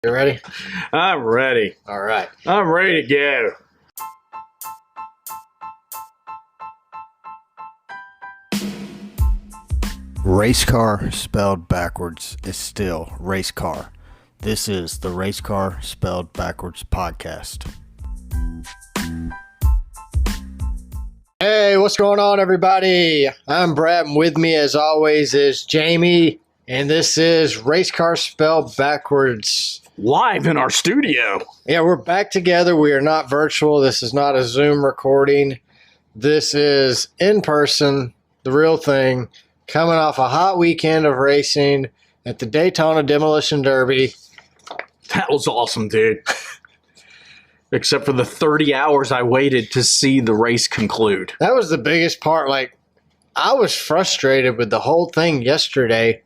You ready? I'm ready. All right. I'm ready to go. Race car spelled backwards is still race car. This is the Race Car Spelled Backwards podcast. Hey, what's going on, everybody? I'm Brad, and with me, as always, is Jamie, and this is Race Car Spelled Backwards. Live in our studio. Yeah, we're back together. We are not virtual. This is not a Zoom recording. This is in person, the real thing, coming off a hot weekend of racing at the Daytona Demolition Derby. That was awesome, dude. Except for the 30 hours I waited to see the race conclude. That was the biggest part. Like, I was frustrated with the whole thing yesterday,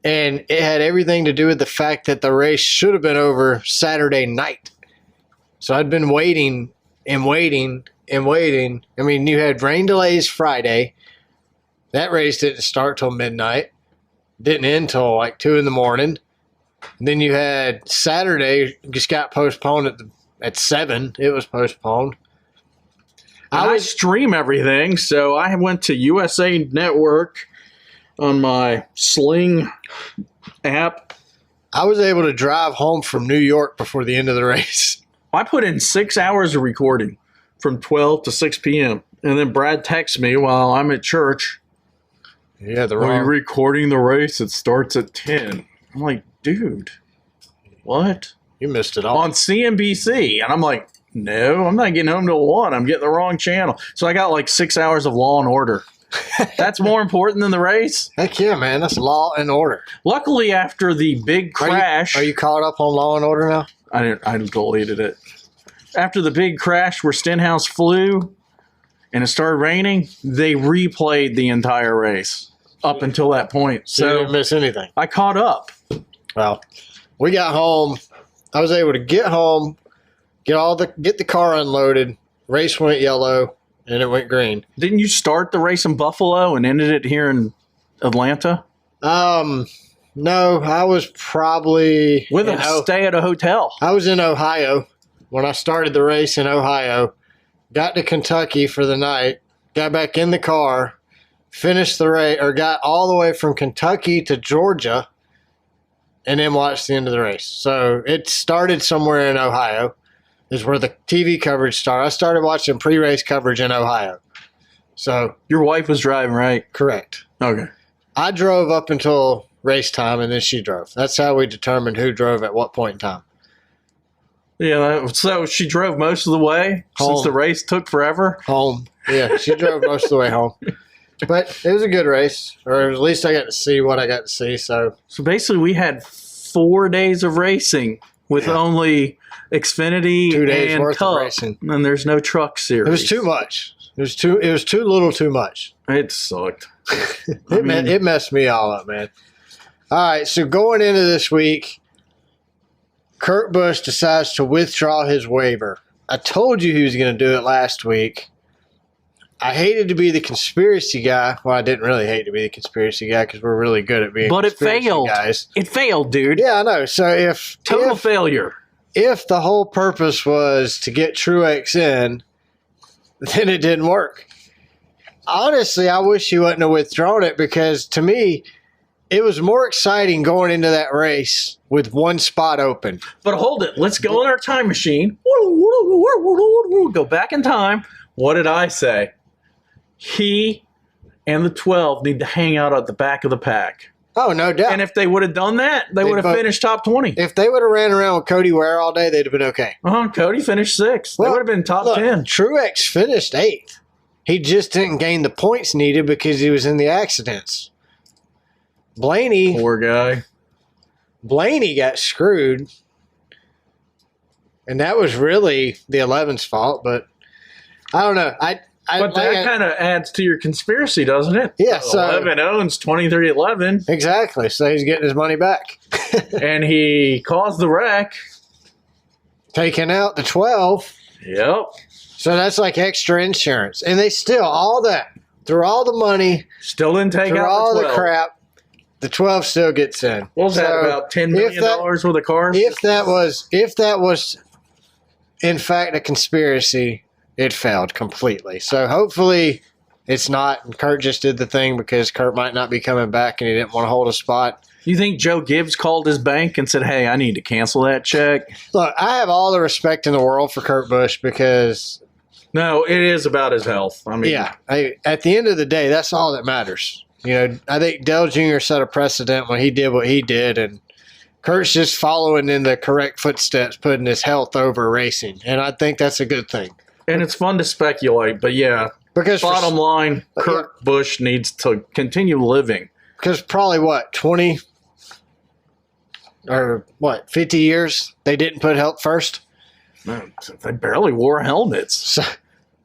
and it had everything to do with the fact that the race should have been over Saturday night. So I'd been waiting and waiting and waiting. I mean, you had rain delays Friday. That race didn't start till midnight. Didn't end till like 2 in the morning. And then you had Saturday just got postponed at 7. It was postponed. I stream everything, so I went to USA Network on my Sling app. I was able to drive home from New York before the end of the race. I put in 6 hours of recording from 12 to 6 p.m. And then Brad texts me while I'm at church. Yeah, Are you recording the race? It starts at 10. I'm like, dude, what? You missed it all. On CNBC. And I'm like, no, I'm not getting home till 1. I'm getting the wrong channel. So I got like 6 hours of Law and Order. That's more important than the race. Heck yeah, man. That's Law and Order. Luckily, after the big crash. Are you caught up on Law and Order now? I deleted it. After the big crash where Stenhouse flew and it started raining, they replayed the entire race up until that point. So you didn't miss anything. I caught up. Well, we got home. I was able to get home, get the car unloaded. Race went yellow, and it went green. Didn't you start the race in Buffalo and ended it here in Atlanta? No, I was probably with a stay at a hotel. I was in Ohio when I started the race in Ohio. Got to Kentucky for the night. Got back in the car, finished the race, or got all the way from Kentucky to Georgia, and then watched the end of the race. So it started somewhere in Ohio, is where the TV coverage started. I started watching pre-race coverage in Ohio. So your wife was driving, right? Correct. Okay. I drove up until race time, and then she drove. That's how we determined who drove at what point in time. Yeah, so she drove most of the way home. Since the race took forever? Home. Yeah, she drove most of the way home. But it was a good race, or at least I got to see what I got to see. So basically we had 4 days of racing with only Xfinity 2 days and worth Cup, of racing. And there's no truck series. It was too much. It was too little too much. It sucked. It messed me all up, man. All right, so going into this week, Kurt Busch decides to withdraw his waiver. I told you he was going to do it last week. I hated to be the conspiracy guy. Well, I didn't really hate to be the conspiracy guy because we're really good at being conspiracy guys. It failed, dude. Yeah, I know. So if failure. If the whole purpose was to get Truex in, then it didn't work. Honestly, I wish he wouldn't have withdrawn it because to me, it was more exciting going into that race with one spot open. But hold it. Let's go in our time machine. Go back in time. What did I say? He and the 12 need to hang out at the back of the pack. Oh, no doubt. And if they would have done that, they would have finished top 20. If they would have ran around with Cody Ware all day, they'd have been okay. Cody finished 6th. Well, they would have been top 10. Truex finished 8th. He just didn't gain the points needed because he was in the accidents. Blaney. Poor guy. Blaney got screwed. And that was really the 11's fault, but I don't know. But that kind of adds to your conspiracy, doesn't it? Yeah. So 11 owns 23-11. Exactly. So he's getting his money back. And he caused the wreck. Taking out the 12. Yep. So that's like extra insurance. And they still, all that, through all the money. Still didn't take out all the 12. the crap. the 12 still gets in. What was that, about $10 million worth of cars? If that was in fact a conspiracy, it failed completely. So hopefully it's not. And Kurt just did the thing because Kurt might not be coming back and he didn't want to hold a spot. You think Joe Gibbs called his bank and said, hey, I need to cancel that check? Look, I have all the respect in the world for Kurt Busch because... No, it is about his health. I mean, yeah, at the end of the day, that's all that matters. You know, I think Dale Jr. set a precedent when he did what he did, and Kurt's just following in the correct footsteps, putting his health over racing, and I think that's a good thing. And it's fun to speculate, but yeah, because bottom line, Kurt Busch needs to continue living. Because probably, 20 or 50 years, they didn't put health first? Man, they barely wore helmets. So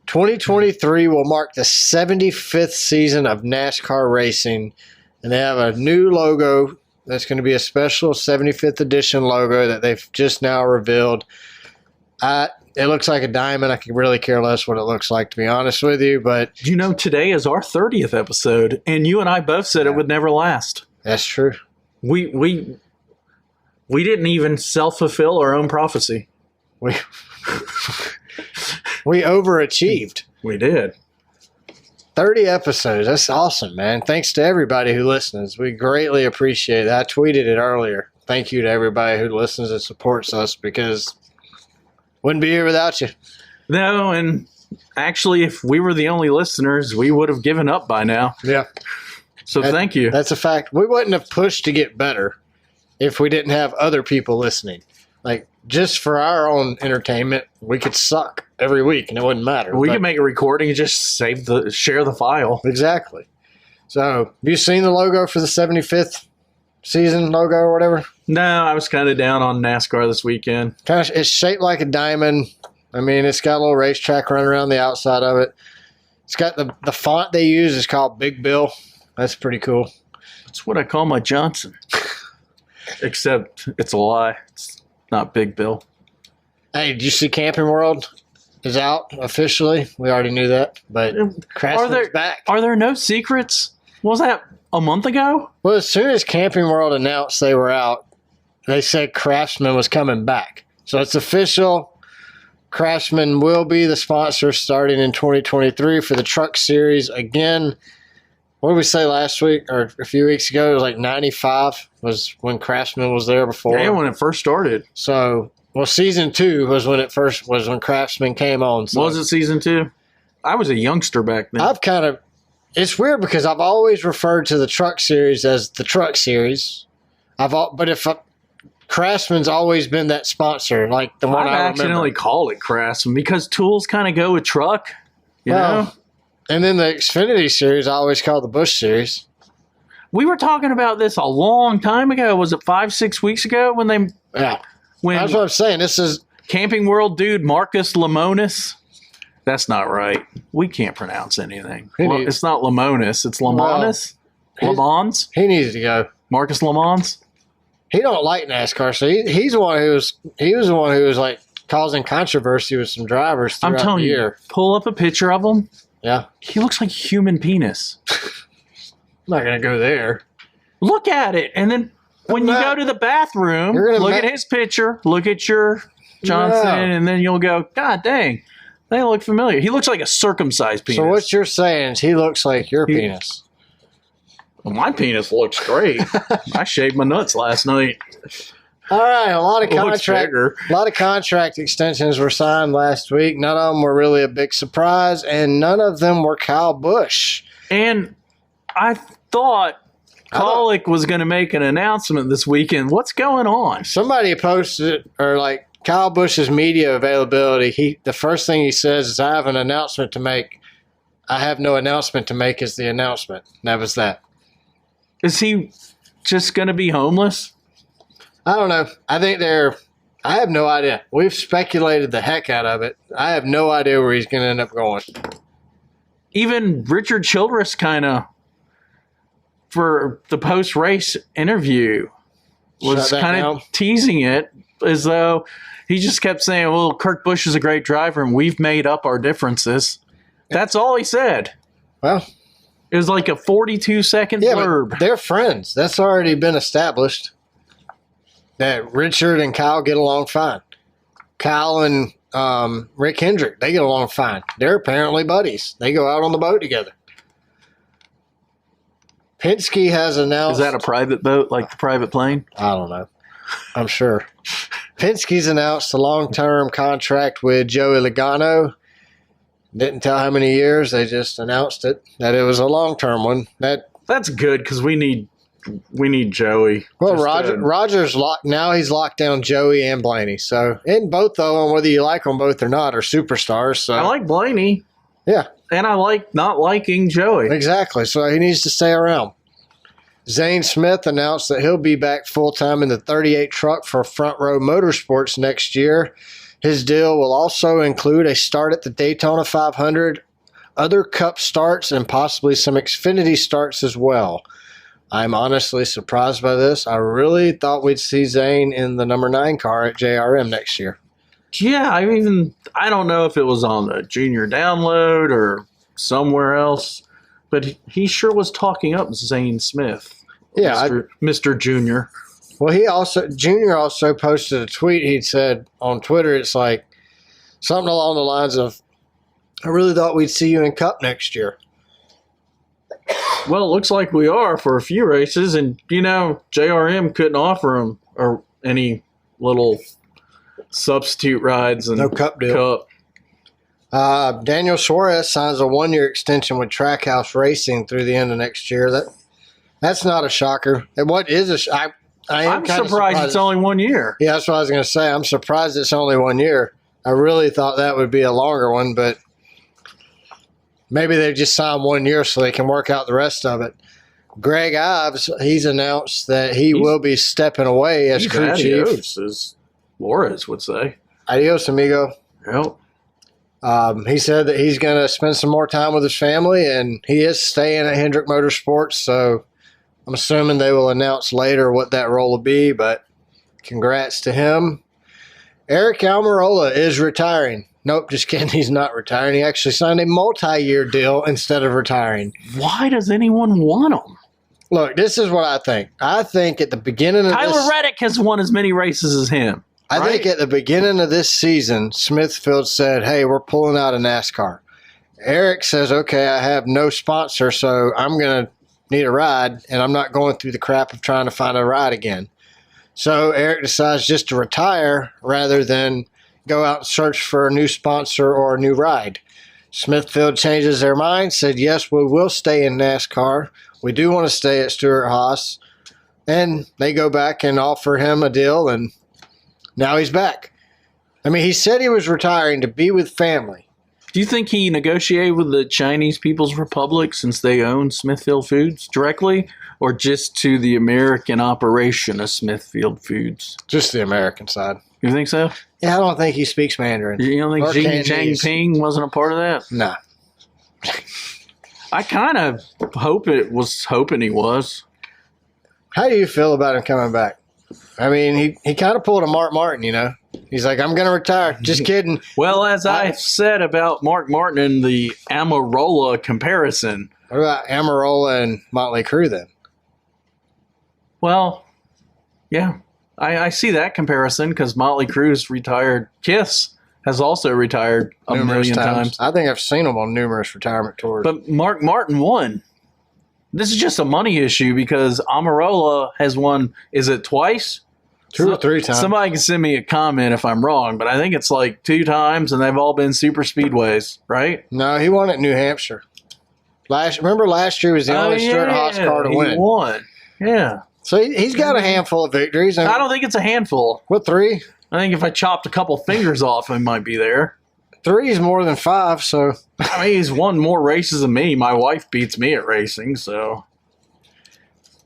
2023 will mark the 75th season of NASCAR racing, and they have a new logo that's going to be a special 75th edition logo that they've just now revealed. It looks like a diamond. I could really care less what it looks like, to be honest with you. But you know, today is our 30th episode, and you and I both said it would never last. That's true. We didn't even self-fulfill our own prophecy. We overachieved. We did. 30 episodes. That's awesome, man. Thanks to everybody who listens. We greatly appreciate it. I tweeted it earlier. Thank you to everybody who listens and supports us because wouldn't be here without you. No, and actually, if we were the only listeners, we would have given up by now. Yeah. So thank you. That's a fact. We wouldn't have pushed to get better if we didn't have other people listening. Like, just for our own entertainment, we could suck every week and it wouldn't matter. We could make a recording and just share the file. Exactly. So, have you seen the logo for the 75th season logo or whatever? No, I was kind of down on NASCAR this weekend. It's shaped like a diamond. I mean, it's got a little racetrack running around the outside of it. It's got the font they use is called Big Bill. That's pretty cool. That's what I call my Johnson. Except it's a lie. It's not Big Bill. Hey, did you see Camping World is out officially? We already knew that, but Craftsman's back. Are there no secrets? Was that a month ago? Well, as soon as Camping World announced they were out, they said Craftsman was coming back. So it's official. Craftsman will be the sponsor starting in 2023 for the Truck Series. Again, what did we say last week or a few weeks ago? It was like 95 was when Craftsman was there before. Yeah, when it first started. So, season 2 was when Craftsman came on. So was it season 2? I was a youngster back then. It's weird because I've always referred to the Truck Series as the Truck Series. Craftsman's always been that sponsor, like the one I remember. Accidentally called it Craftsman because tools kind of go with truck, you know? And then the Xfinity Series I always call the Busch Series. We were talking about this a long time ago. Was it 5-6 weeks ago when they... Yeah. When that's what I'm saying. This is... Camping World dude Marcus Lemonis. That's not right. We can't pronounce anything. It's not Lemonis. It's Lemonis. Lemons. He needs to go. Marcus Lemons. He don't like NASCAR, so he was the one who was like causing controversy with some drivers throughout the year. I'm telling you, pull up a picture of him. Yeah. He looks like human penis. I'm not going to go there. Look at it. And then when you go to the bathroom, look at his picture, look at your Johnson, and then you'll go, God dang, they look familiar. He looks like a circumcised penis. So what you're saying is he looks like your penis. Well, my penis looks great. I shaved my nuts last night. All right, a lot of contract extensions were signed last week. None of them were really a big surprise, and none of them were Kyle Busch. And I thought Kaulig was going to make an announcement this weekend. What's going on? Somebody posted or like Kyle Busch's media availability. The first thing he says is, "I have an announcement to make." I have no announcement to make. Is the announcement? And that was that. Is he just going to be homeless? I don't know. I have no idea. We've speculated the heck out of it. I have no idea where he's going to end up going. Even Richard Childress kind of, for the post-race interview, was kind of teasing it as though he just kept saying, well, Kurt Busch is a great driver and we've made up our differences. That's all he said. Well, It was like a 42-second blurb. They're friends. That's already been established. That Richard and Kyle get along fine. Kyle and Rick Hendrick, they get along fine. They're apparently buddies. They go out on the boat together. Penske has announced... Is that a private boat, like the private plane? I don't know. I'm sure. Penske's announced a long-term contract with Joey Logano. Didn't tell how many years. They just announced it, that it was a long-term one. That's good because we need Joey. Well, Roger's locked. Now he's locked down Joey and Blaney. So, and both of them, whether you like them both or not, are superstars. So I like Blaney. Yeah. And I like not liking Joey. Exactly. So he needs to stay around. Zane Smith announced that he'll be back full-time in the 38 truck for Front Row Motorsports next year. His deal will also include a start at the Daytona 500, other Cup starts, and possibly some Xfinity starts as well. I'm honestly surprised by this. I really thought we'd see Zane in the number 9 car at JRM next year. Yeah, I don't know if it was on the junior download or somewhere else, but he sure was talking up Zane Smith. Yeah, Mr. Junior. Well, Junior also posted a tweet. He said on Twitter, it's like something along the lines of, I really thought we'd see you in Cup next year. Well, it looks like we are for a few races, and JRM couldn't offer him or any little substitute rides and no Cup deal. Daniel Suarez signs a 1-year extension with Trackhouse Racing through the end of next year. That's not a shocker. And what is I'm surprised it's only 1 year. Yeah, that's what I was going to say. I'm surprised it's only 1 year. I really thought that would be a longer one, but maybe they just signed 1 year so they can work out the rest of it. Greg Ives, he's announced that he will be stepping away as crew chief. Adios, as Flores would say. Adios, amigo. Yep. He said that he's going to spend some more time with his family, and he is staying at Hendrick Motorsports, so I'm assuming they will announce later what that role will be, but congrats to him. Eric Almirola is retiring. Nope, just kidding. He's not retiring. He actually signed a multi-year deal instead of retiring. Why does anyone want him? Look, this is what I think. I think at the beginning of Tyler Reddick has won as many races as him. I think at the beginning of this season, Smithfield said, hey, we're pulling out of NASCAR. Eric says, okay, I have no sponsor, so I'm going to need a ride, and I'm not going through the crap of trying to find a ride again. So Eric decides just to retire rather than go out and search for a new sponsor or a new ride. Smithfield changes their mind, said, yes, we will stay in NASCAR. We do want to stay at Stewart-Haas. And they go back and offer him a deal, and now he's back. I mean, he said he was retiring to be with family. Do you think he negotiated with the Chinese People's Republic since they own Smithfield Foods directly, or just to the American operation of Smithfield Foods? Just the American side. You think so? Yeah, I don't think he speaks Mandarin. You don't think Xi Jinping wasn't a part of that? No. I kind of hoping he was. How do you feel about him coming back? I mean, he kind of pulled a Mark Martin, He's like, I'm going to retire. Just kidding. Well, as I said about Mark Martin in the Amarola comparison. What about Amarola and Motley Crue then? Well, yeah. I see that comparison because Motley Crue's retired. Kiss has also retired numerous million times. I think I've seen him on numerous retirement tours. But Mark Martin won. This is just a money issue because Amarola has won, is it twice? 2 or 3 times. Somebody can send me a comment if I'm wrong, but I think it's like 2 times, and they've all been super speedways, right? No, he won at New Hampshire. Remember last year was the only Stewart-Haas car to win. He won. Yeah. So he's got a handful of victories. I don't think it's a handful. What, 3? I think if I chopped a couple fingers off, he might be there. 3 is more than 5, so. I mean, he's won more races than me. My wife beats me at racing, so.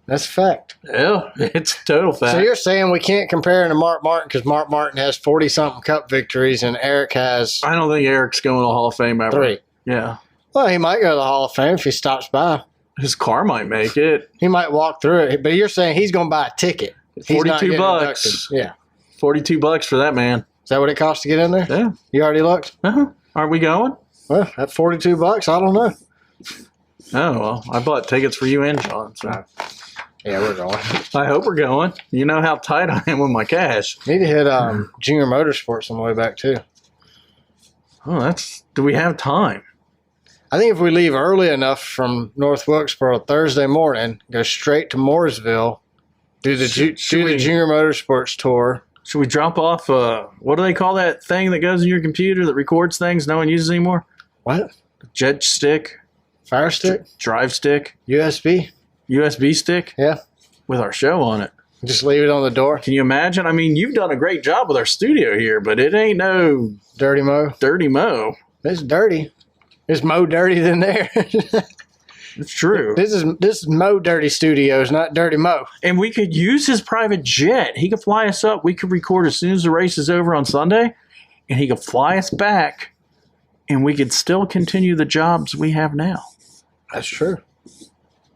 That's a fact. Yeah, it's a total fact. So you're saying we can't compare him to Mark Martin because Mark Martin has 40-something Cup victories and Eric has. I don't think Eric's going to the Hall of Fame ever. 3. Yeah. Well, he might go to the Hall of Fame if he stops by. His car might make it. He might walk through it, but you're saying he's going to buy a ticket. He's $42. Yeah. $42 for that man. Is that what it costs to get in there? Yeah. You already looked? Uh-huh. Are we going? Well, at $42, I don't know. Oh, well, I bought tickets for you and John. So. Yeah, we're going. I hope we're going. You know how tight I am with my cash. Need to hit Junior Motorsports on the way back, too. Oh, do we have time? I think if we leave early enough from North Wilkesboro Thursday morning, go straight to Mooresville, do the Junior Motorsports tour. Should we drop off, what do they call that thing that goes in your computer that records things no one uses anymore? What? Jet stick? Fire stick? Drive stick? USB? USB stick? Yeah. With our show on it. Just leave it on the door. Can you imagine? I mean, you've done a great job with our studio here, but it ain't no Dirty Mo. Dirty Mo. It's dirty. It's Mo dirty than there. It's true. This is Mo Dirty Studios, not Dirty Mo. And we could use his private jet. He could fly us up. We could record as soon as the race is over on Sunday, and he could fly us back, and we could still continue the jobs we have now. That's true.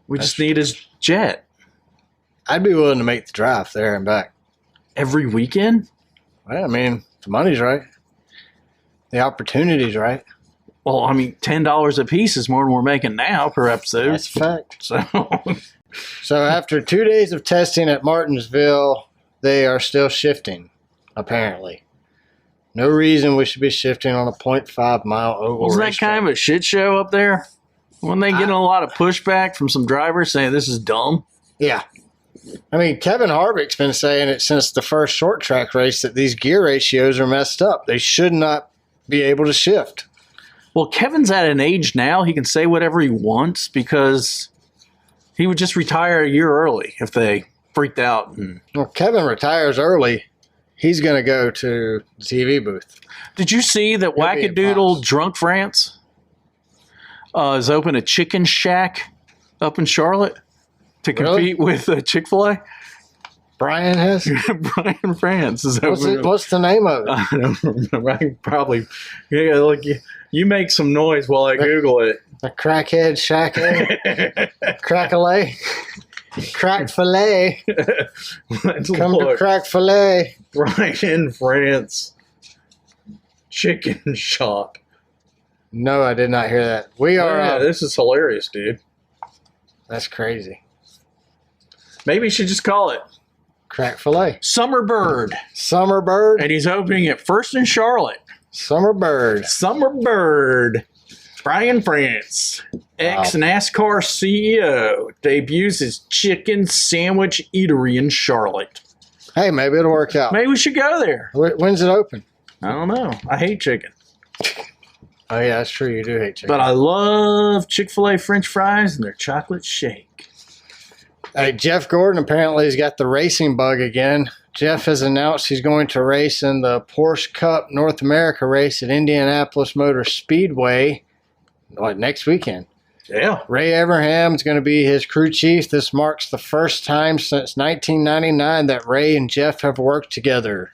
We just need his jet. I'd be willing to make the drive there and back. Every weekend? Well, I mean, the money's right. The opportunity's right. Well, I mean, $10 a piece is more than we're making now per episode. That's a fact. So, So after 2 days of testing at Martinsville, they are still shifting, apparently. No reason we should be shifting on a 0.5 mile oval wasn't that racetrack. kind of a shit show up there? Weren't they getting a lot of pushback from some drivers saying this is dumb? Yeah. I mean, Kevin Harvick's been saying it since the first short track race that these gear ratios are messed up. They should not be able to shift. Well, Kevin's at an age now he can say whatever he wants because he would just retire a year early if they freaked out. Well, Kevin retires early. He's going to go to the TV booth. Did you see that He'll be in Wackadoodle Pops. Drunk France has opened a chicken shack up in Charlotte to compete with Chick-fil-A? Brian has? Brian France is opening. What's the name of it? I don't remember. I can probably look. You make some noise while I Google it. The Crackhead Shack. Crack-a-lay. Crack fillet. Let's Come look. to Crack fillet. Brian France chicken shop. No, I did not hear that. We Oh, are. yeah, this is hilarious, dude. That's crazy. Maybe you should just call it Crack fillet. Summer Bird. Summer Bird. And he's opening it first in Charlotte. Summer Bird. Summer Bird. Brian France, ex-NASCAR CEO, debuts his chicken sandwich eatery in Charlotte. Hey, maybe it'll work out. Maybe we should go there. When's it open? I don't know. I hate chicken. Oh, yeah, that's true. You do hate chicken. But I love Chick-fil-A French fries and their chocolate shake. Hey, Jeff Gordon apparently has got the racing bug again. Jeff has announced he's going to race in the Porsche Cup North America race at Indianapolis Motor Speedway next weekend. Yeah. Ray Everham is going to be his crew chief. This marks the first time since 1999 that Ray and Jeff have worked together.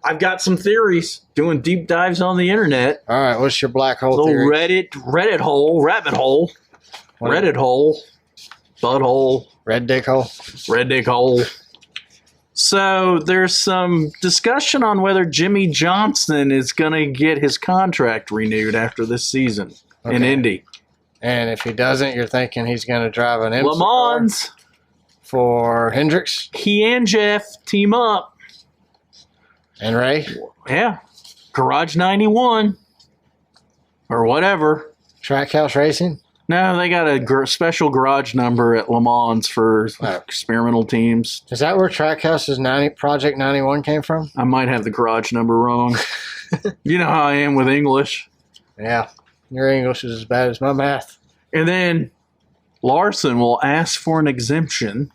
I've got some theories, doing deep dives on the internet. All right, what's your black hole Little theory? Reddit hole, rabbit hole, Reddit hole, butthole, Red dick hole? red dick hole. So there's some discussion on whether Jimmy Johnson is going to get his contract renewed after this season in Okay. Indy. And if he doesn't, you're thinking he's going to drive an IMSA Le Mans, car for Hendricks he and Jeff team up. and Ray? Yeah. Garage 91 or whatever. Trackhouse Racing? No, they got a special garage number at Le Mans for experimental teams. Is that where Trackhouse's Project 91 came from? I might have the garage number wrong. You know how I am with English. Yeah. Your English is as bad as my math. And then Larson will ask for an exemption.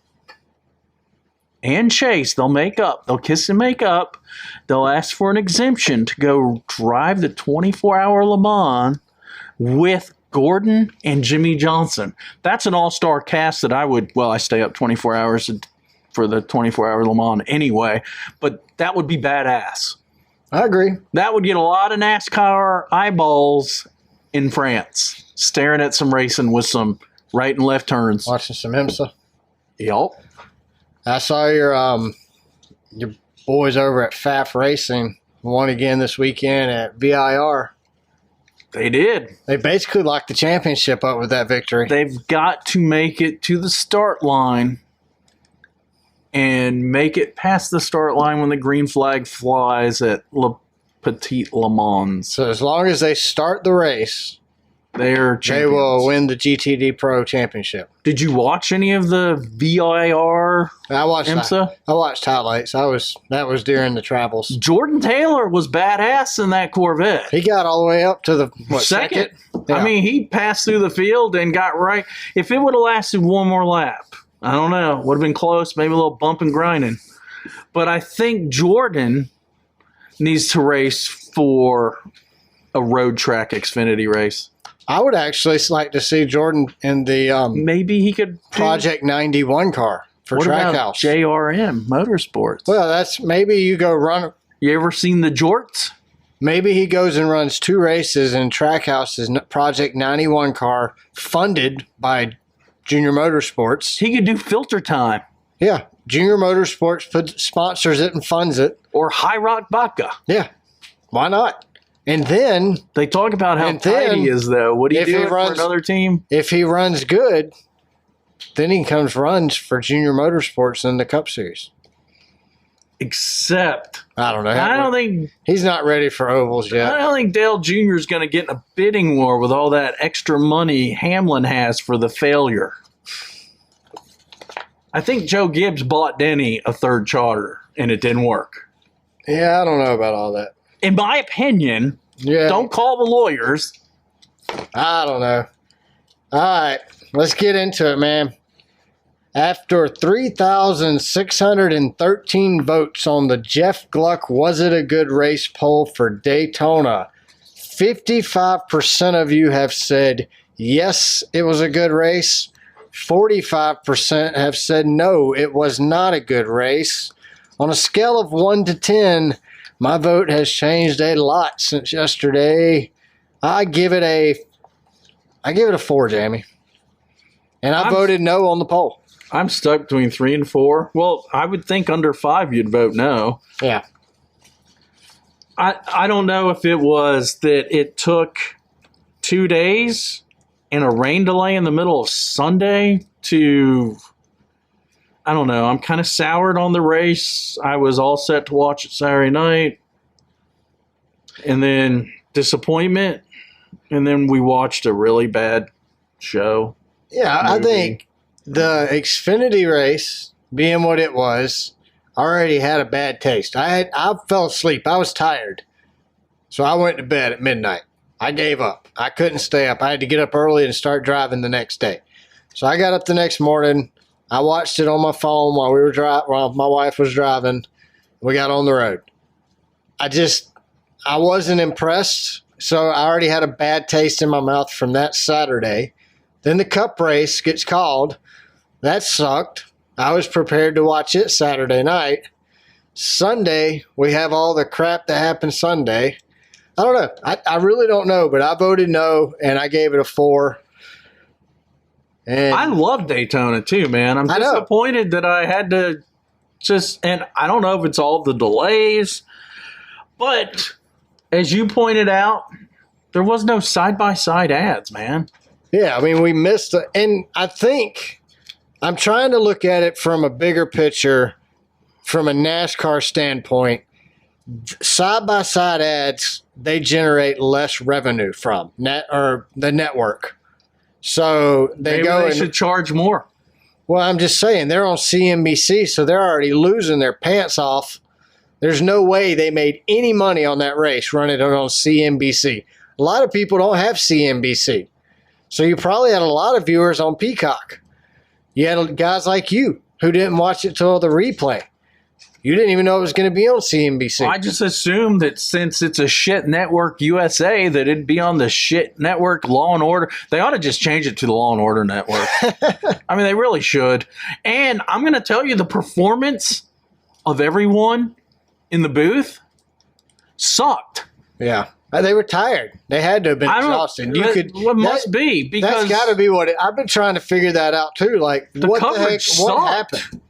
And Chase, they'll make up. They'll kiss and make up. They'll ask for an exemption to go drive the 24-hour Le Mans with Gordon and Jimmy Johnson. That's an all-star cast that I stay up 24 hours for the 24-hour Le Mans anyway, but that would be badass. I agree. That would get a lot of NASCAR eyeballs in France, staring at some racing with some right and left turns. Watching some IMSA. Yup. I saw your boys over at Pfaff Racing won again this weekend at VIR. They did. They basically locked the championship up with that victory. They've got to make it to the start line and make it past the start line when the green flag flies at Le Petit Le Mans. So as long as they start the race, they will win the GTD Pro Championship. Did you watch any of the VIR? I watched IMSA? I watched highlights. That was during the travels. Jordan Taylor was badass in that Corvette. He got all the way up to the second. Yeah. I mean, he passed through the field and got right. If it would have lasted one more lap, I don't know. Would have been close, maybe a little bump and grinding. But I think Jordan needs to race for a road track Xfinity race. I would actually like to see Jordan in the maybe he could Project 91 car for Trackhouse. JRM Motorsports. Well, that's maybe you go run. You ever seen the jorts? Maybe he goes and runs 2 races in Trackhouse's Project 91 car, funded by Junior Motorsports. He could do filter time. Yeah, Junior Motorsports sponsors it and funds it. Or High Rock Vodka. Yeah, why not? And then they talk about how tight he is, though. Would he do it for another team? If he runs good, then he runs for Junior Motorsports in the Cup Series. Except, I don't know. I don't think he's not ready for ovals yet. I don't think Dale Jr. is going to get in a bidding war with all that extra money Hamlin has for the failure. I think Joe Gibbs bought Denny a 3rd charter, and it didn't work. Yeah, I don't know about all that. In my opinion, don't call the lawyers. I don't know. All right, let's get into it, man. After 3,613 votes on the Jeff Gluck Was It a Good Race poll for Daytona, 55% of you have said, yes, it was a good race. 45% have said, no, it was not a good race. On a scale of 1 to 10, my vote has changed a lot since yesterday. I give it a 4, Jamie. And I voted no on the poll. I'm stuck between 3 and 4. Well, I would think under 5 you'd vote no. Yeah. I don't know if it was that it took 2 days and a rain delay in the middle of Sunday to... I don't know. I'm kind of soured on the race. I was all set to watch it Saturday night. And then disappointment. And then we watched a really bad show. Yeah, I think the Xfinity race, being what it was, already had a bad taste. I fell asleep. I was tired. So I went to bed at midnight. I gave up. I couldn't stay up. I had to get up early and start driving the next day. So I got up the next morning. I watched it on my phone while my wife was driving. We got on the road. I wasn't impressed, so I already had a bad taste in my mouth from that Saturday. Then the Cup race gets called. That sucked. I was prepared to watch it Saturday night. Sunday, we have all the crap that happened Sunday. I don't know. I really don't know, but I voted no, and I gave it a 4. And I love Daytona too, man. I'm disappointed that I had to and I don't know if it's all the delays, but as you pointed out, there was no side-by-side ads, man. Yeah, I mean, we missed and I think I'm trying to look at it from a bigger picture, from a NASCAR standpoint. Side-by-side ads, they generate less revenue from the network. So they should charge more. Well, I'm just saying, they're on CNBC, so they're already losing their pants off. There's no way they made any money on that race running it on CNBC. A lot of people don't have CNBC. So you probably had a lot of viewers on Peacock. You had guys like you who didn't watch it till the replay. You didn't even know it was going to be on CNBC. Well, I just assumed that since it's a shit network USA, that it'd be on the shit network Law and Order. They ought to just change it to the Law and Order network. I mean, they really should. And I'm going to tell you, the performance of everyone in the booth sucked. Yeah. They were tired. They had to have been exhausted. Must be, because that's got to be what I've been trying to figure that out too. Like, what the heck? What happened?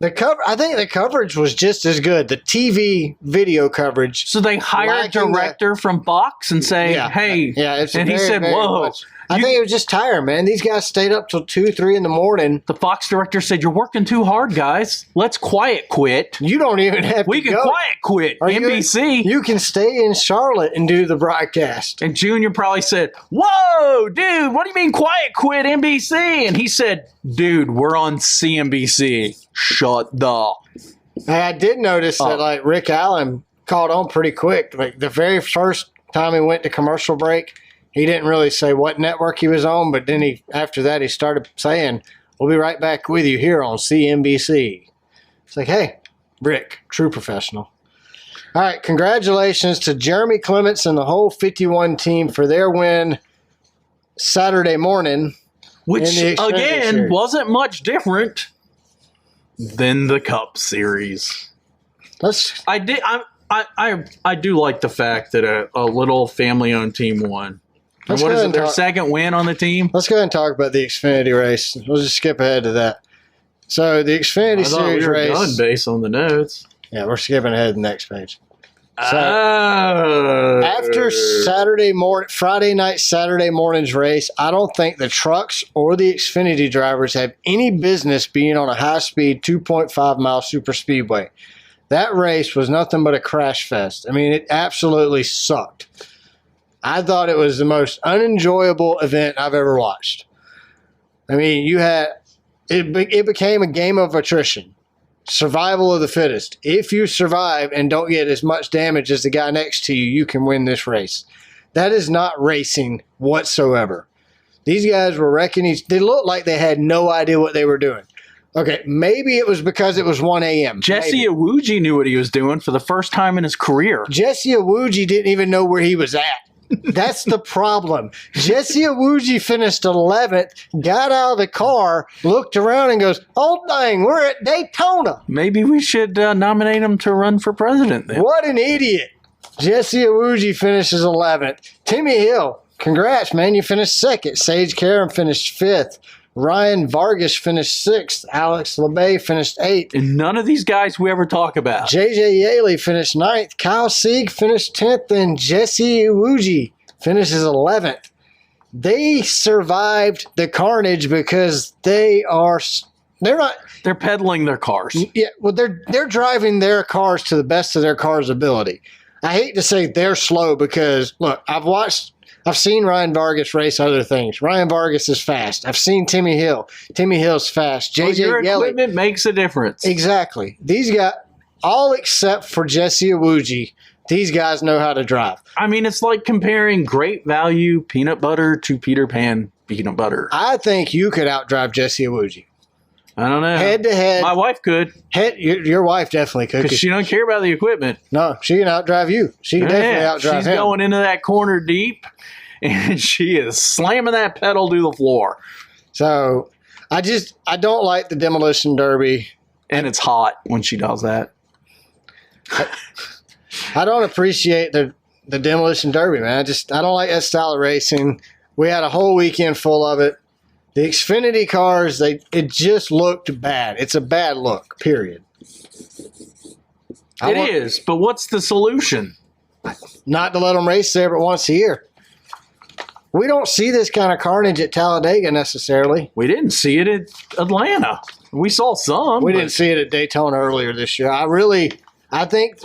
I think the coverage was just as good. The TV video coverage. So they hire a director from Fox and say, "Hey," and he said, "Whoa." I think it was just tiring, man. These guys stayed up till 2, 3 in the morning. The Fox director said, "You're working too hard, guys. Let's quiet quit." You don't even have We to can go. quiet quit. NBC. You can stay in Charlotte and do the broadcast. And Junior probably said, "Whoa, dude, what do you mean quiet quit NBC?" And he said, "Dude, we're on CNBC. Shut the." Hey, I did notice that like Rick Allen caught on pretty quick. Like the very first time he went to commercial break, he didn't really say what network he was on, but then after that he started saying, "We'll be right back with you here on CNBC." It's like, hey, Rick, true professional. All right, congratulations to Jeremy Clements and the whole 51 team for their win Saturday morning. Which, again, wasn't much different than the Cup Series. I do like the fact that a little family-owned team won. And what is it, their second win on the team? Let's go ahead and talk about the Xfinity race. We'll just skip ahead to that. So the Xfinity Series race. Done based on the notes. Yeah, we're skipping ahead to the next page. So after Friday night, Saturday morning's race, I don't think the trucks or the Xfinity drivers have any business being on a high-speed 2.5-mile super speedway. That race was nothing but a crash fest. I mean, it absolutely sucked. I thought it was the most unenjoyable event I've ever watched. I mean, it became a game of attrition. Survival of the fittest. If you survive and don't get as much damage as the guy next to you, you can win this race. That is not racing whatsoever. These guys were wrecking they looked like they had no idea what they were doing. Okay, maybe it was because it was 1 a.m. Jesse Iwuji knew what he was doing for the first time in his career. Jesse Iwuji didn't even know where he was at. That's the problem. Jesse Iwuji finished 11th, got out of the car, looked around and goes, "Oh, dang, we're at Daytona." Maybe we should nominate him to run for president then. What an idiot. Jesse Iwuji finishes 11th. Timmy Hill, congrats, man. You finished 2nd. Sage Karam finished 5th. Ryan Vargas finished 6th. Alex LeBay finished 8th. And none of these guys we ever talk about. JJ Yaley finished 9th. Kyle Sieg finished 10th. And Jesse Iwuji finishes 11th. They survived the carnage because they're peddling their cars. Yeah, well, they're driving their cars to the best of their car's ability. I hate to say they're slow because, look, I've seen Ryan Vargas race other things. Ryan Vargas is fast. I've seen Timmy Hill. Timmy Hill's fast. JJ your Yeley. Equipment makes a difference. Exactly. These guys, all except for Jesse Iwuji, these guys know how to drive. I mean, it's like comparing Great Value peanut butter to Peter Pan peanut butter. I think you could outdrive Jesse Iwuji. I don't know. Head to head. My wife could. Your wife definitely could. Because she don't care about the equipment. No, she can outdrive you. She can definitely outdrive him. She's going into that corner deep, and she is slamming that pedal to the floor. So, I don't like the Demolition Derby. And it's hot when she does that. I don't appreciate the Demolition Derby, man. I don't like that style of racing. We had a whole weekend full of it. The Xfinity cars, it just looked bad. It's a bad look, period. It is, but what's the solution? Not to let them race there but once a year. We don't see this kind of carnage at Talladega necessarily. We didn't see it at Atlanta. We saw some. We didn't see it at Daytona earlier this year. I think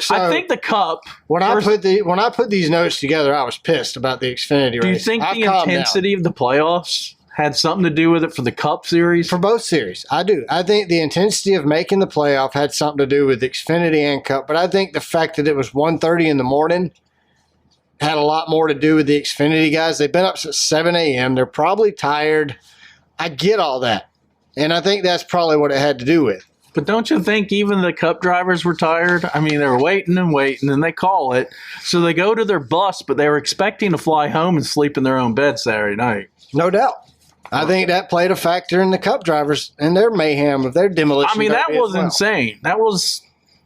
the Cup. When I put these notes together, I was pissed about the Xfinity race. Do you think the intensity of the playoffs had something to do with it for the Cup Series? For both series, I do. I think the intensity of making the playoff had something to do with Xfinity and Cup, but I think the fact that it was 1:30 in the morning had a lot more to do with the Xfinity guys. They've been up since 7 a.m. They're probably tired. I get all that, and I think that's probably what it had to do with. But don't you think even the Cup drivers were tired? I mean, they were waiting and waiting, and they call it. So they go to their bus, but they were expecting to fly home and sleep in their own bed Saturday night. No doubt. I think that played a factor in the Cup drivers and their mayhem of their demolition. I mean, that was insane. That was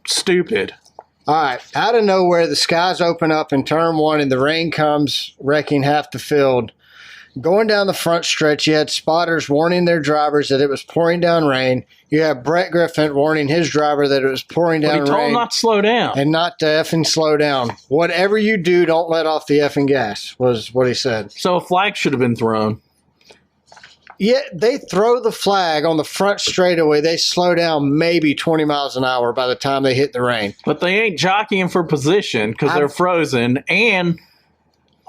stupid. All right. Out of nowhere, the skies open up in turn one and the rain comes, wrecking half the field. Going down the front stretch, you had spotters warning their drivers that it was pouring down rain. You had Brett Griffin warning his driver that it was pouring down rain. He told him not to slow down. And not to effing slow down. Whatever you do, don't let off the effing gas, was what he said. So a flag should have been thrown. Yeah, they throw the flag on the front straightaway. They slow down maybe 20 miles an hour by the time they hit the rain. But they ain't jockeying for position because they're frozen. And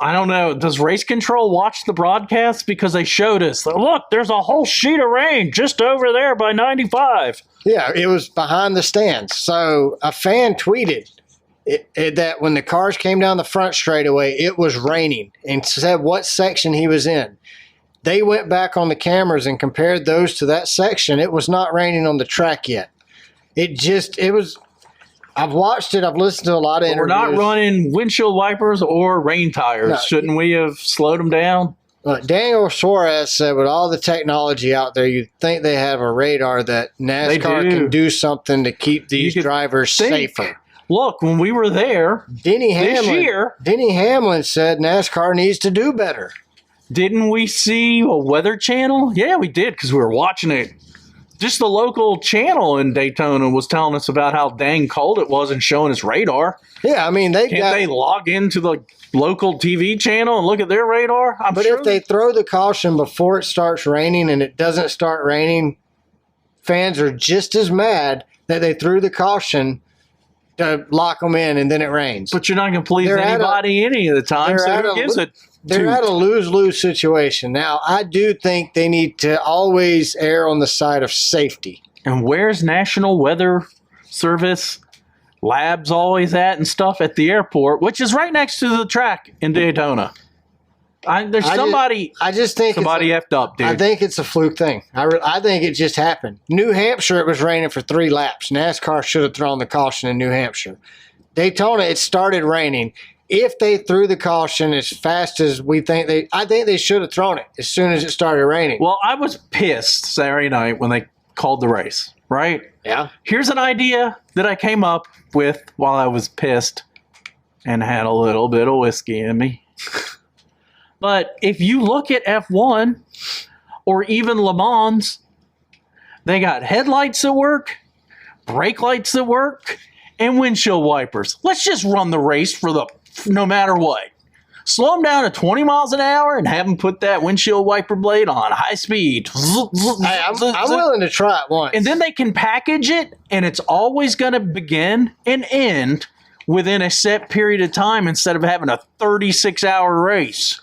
I don't know, does race control watch the broadcast? Because they showed us, look, there's a whole sheet of rain just over there by 95. Yeah, it was behind the stands. So a fan tweeted that when the cars came down the front straightaway, it was raining and said what section he was in. They went back on the cameras and compared those to that section. It was not raining on the track yet. It was. I've watched it. I've listened to a lot of interviews. We're not running windshield wipers or rain tires. No. Shouldn't we have slowed them down? Daniel Suarez said with all the technology out there, you'd think they have a radar that NASCAR can do something to keep these drivers safer. Look, when we were there Denny Hamlin said NASCAR needs to do better. Didn't we see a Weather Channel? Yeah, we did because we were watching it. Just the local channel in Daytona was telling us about how dang cold it was and showing us radar. Yeah, I mean, Can't they log into the local TV channel and look at their radar? But if they throw the caution before it starts raining and it doesn't start raining, fans are just as mad that they threw the caution to lock them in and then it rains. But you're not going to please anybody any of the time, so who gives it? They're at a lose-lose situation. Now, I do think they need to always err on the side of safety. And where's National Weather Service labs always at and stuff at the airport, which is right next to the track in Daytona? Somebody effed up, dude. I think it's a fluke thing. I think it just happened. New Hampshire, it was raining for 3 laps. NASCAR should have thrown the caution in New Hampshire. Daytona, it started raining. If they threw the caution as fast as I think they should have thrown it as soon as it started raining. Well, I was pissed Saturday night when they called the race, right? Yeah. Here's an idea that I came up with while I was pissed and had a little bit of whiskey in me. But if you look at F1 or even Le Mans, they got headlights that work, brake lights that work, and windshield wipers. Let's just run the race no matter what. Slow them down to 20 miles an hour and have them put that windshield wiper blade on high speed. Hey, I'm willing to try it once. And then they can package it, and it's always going to begin and end within a set period of time instead of having a 36-hour race.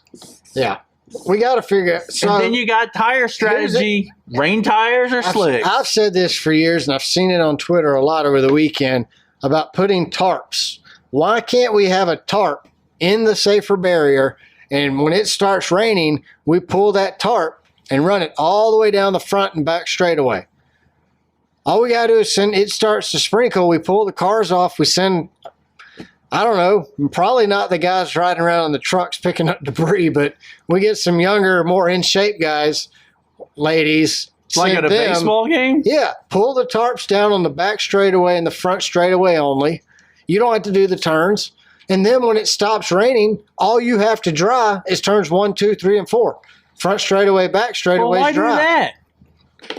Yeah. We got to figure out. So, and then you got tire strategy. Rain tires or slicks. I've said this for years, and I've seen it on Twitter a lot over the weekend about putting tarps. Why can't we have a tarp in the safer barrier, and when it starts raining, we pull that tarp and run it all the way down the front and back straightaway? All we got to do is it starts to sprinkle, we pull the cars off, we send, I don't know, probably not the guys riding around in the trucks picking up debris, but we get some younger, more in-shape guys, ladies. Like at a baseball game? Yeah. Pull the tarps down on the back straightaway and the front straightaway only. You don't have to do the turns. And then when it stops raining, all you have to dry is turns 1, 2, 3, and 4. Front straightaway, back straightaway. Well, why dry. do that?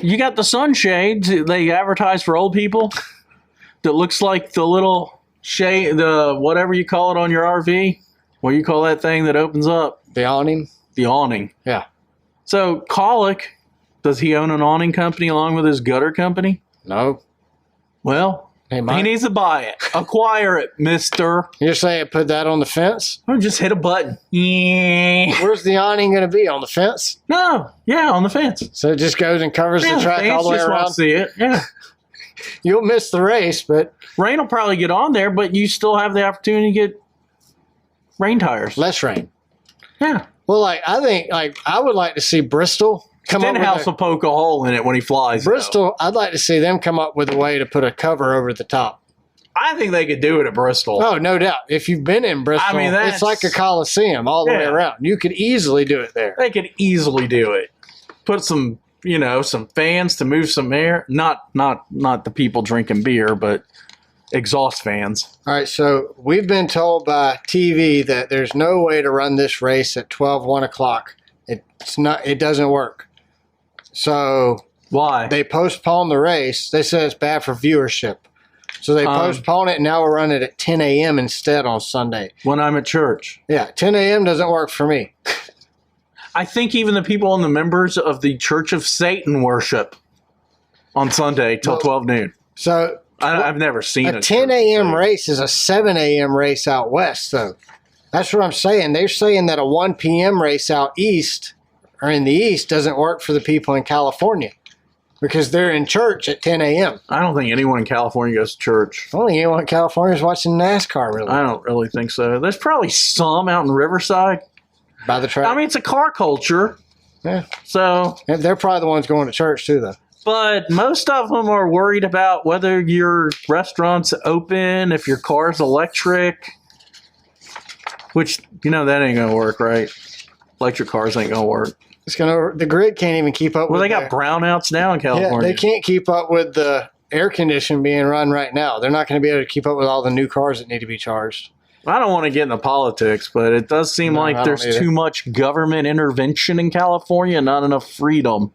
You got the sunshades they advertise for old people that looks like the little shade, the whatever you call it on your RV. What do you call that thing that opens up? The awning. The awning. Yeah. So Colic, does he own an awning company along with his gutter company? No. Well, he needs to buy it. Acquire it, mister. You're saying put that on the fence? Or just hit a button. Yeah. Where's the awning going to be? On the fence? No. Yeah, on the fence. So it just goes and covers the track all the way around? See it. Yeah. You'll miss the race, but... Rain will probably get on there, but you still have the opportunity to get rain tires. Less rain. Yeah. Well, I think I would like to see Bristol Stenhouse will poke a hole in it when he flies. Bristol, I'd like to see them come up with a way to put a cover over the top. I think they could do it at Bristol. Oh, no doubt. If you've been in Bristol, it's like a Coliseum all the way around. You could easily do it there. They could easily do it. Put some, some fans to move some air. Not the people drinking beer, but exhaust fans. All right, so we've been told by TV that there's no way to run this race at 1 o'clock It's not. It doesn't work. So Why? they postponed the race. They said it's bad for viewership. So they postponed it, and now we're running it at 10 a.m. instead on Sunday. When I'm at church. Yeah, 10 a.m. doesn't work for me. I think even the people and the members of the Church of Satan worship on Sunday till 12 noon. So I've never seen a 10 a.m. race is a 7 a.m. race out west, though. That's what I'm saying. They're saying that a 1 p.m. race out east or in the east doesn't work for the people in California. Because they're in church at 10 a.m. I don't think anyone in California goes to church. I don't think anyone in California is watching NASCAR, really. I don't really think so. There's probably some out in Riverside. By the track. I mean, it's a car culture. Yeah. So. And they're probably the ones going to church, too, though. But most of them are worried about whether your restaurant's open, if your car's electric. Which, that ain't going to work, right? Electric cars ain't going to work. The grid can't even keep up with they got brownouts now in California. Yeah, they can't keep up with the air conditioning being run right now. They're not going to be able to keep up with all the new cars that need to be charged. I don't want to get into politics, but it does seem like there's too much government intervention in California, not enough freedom.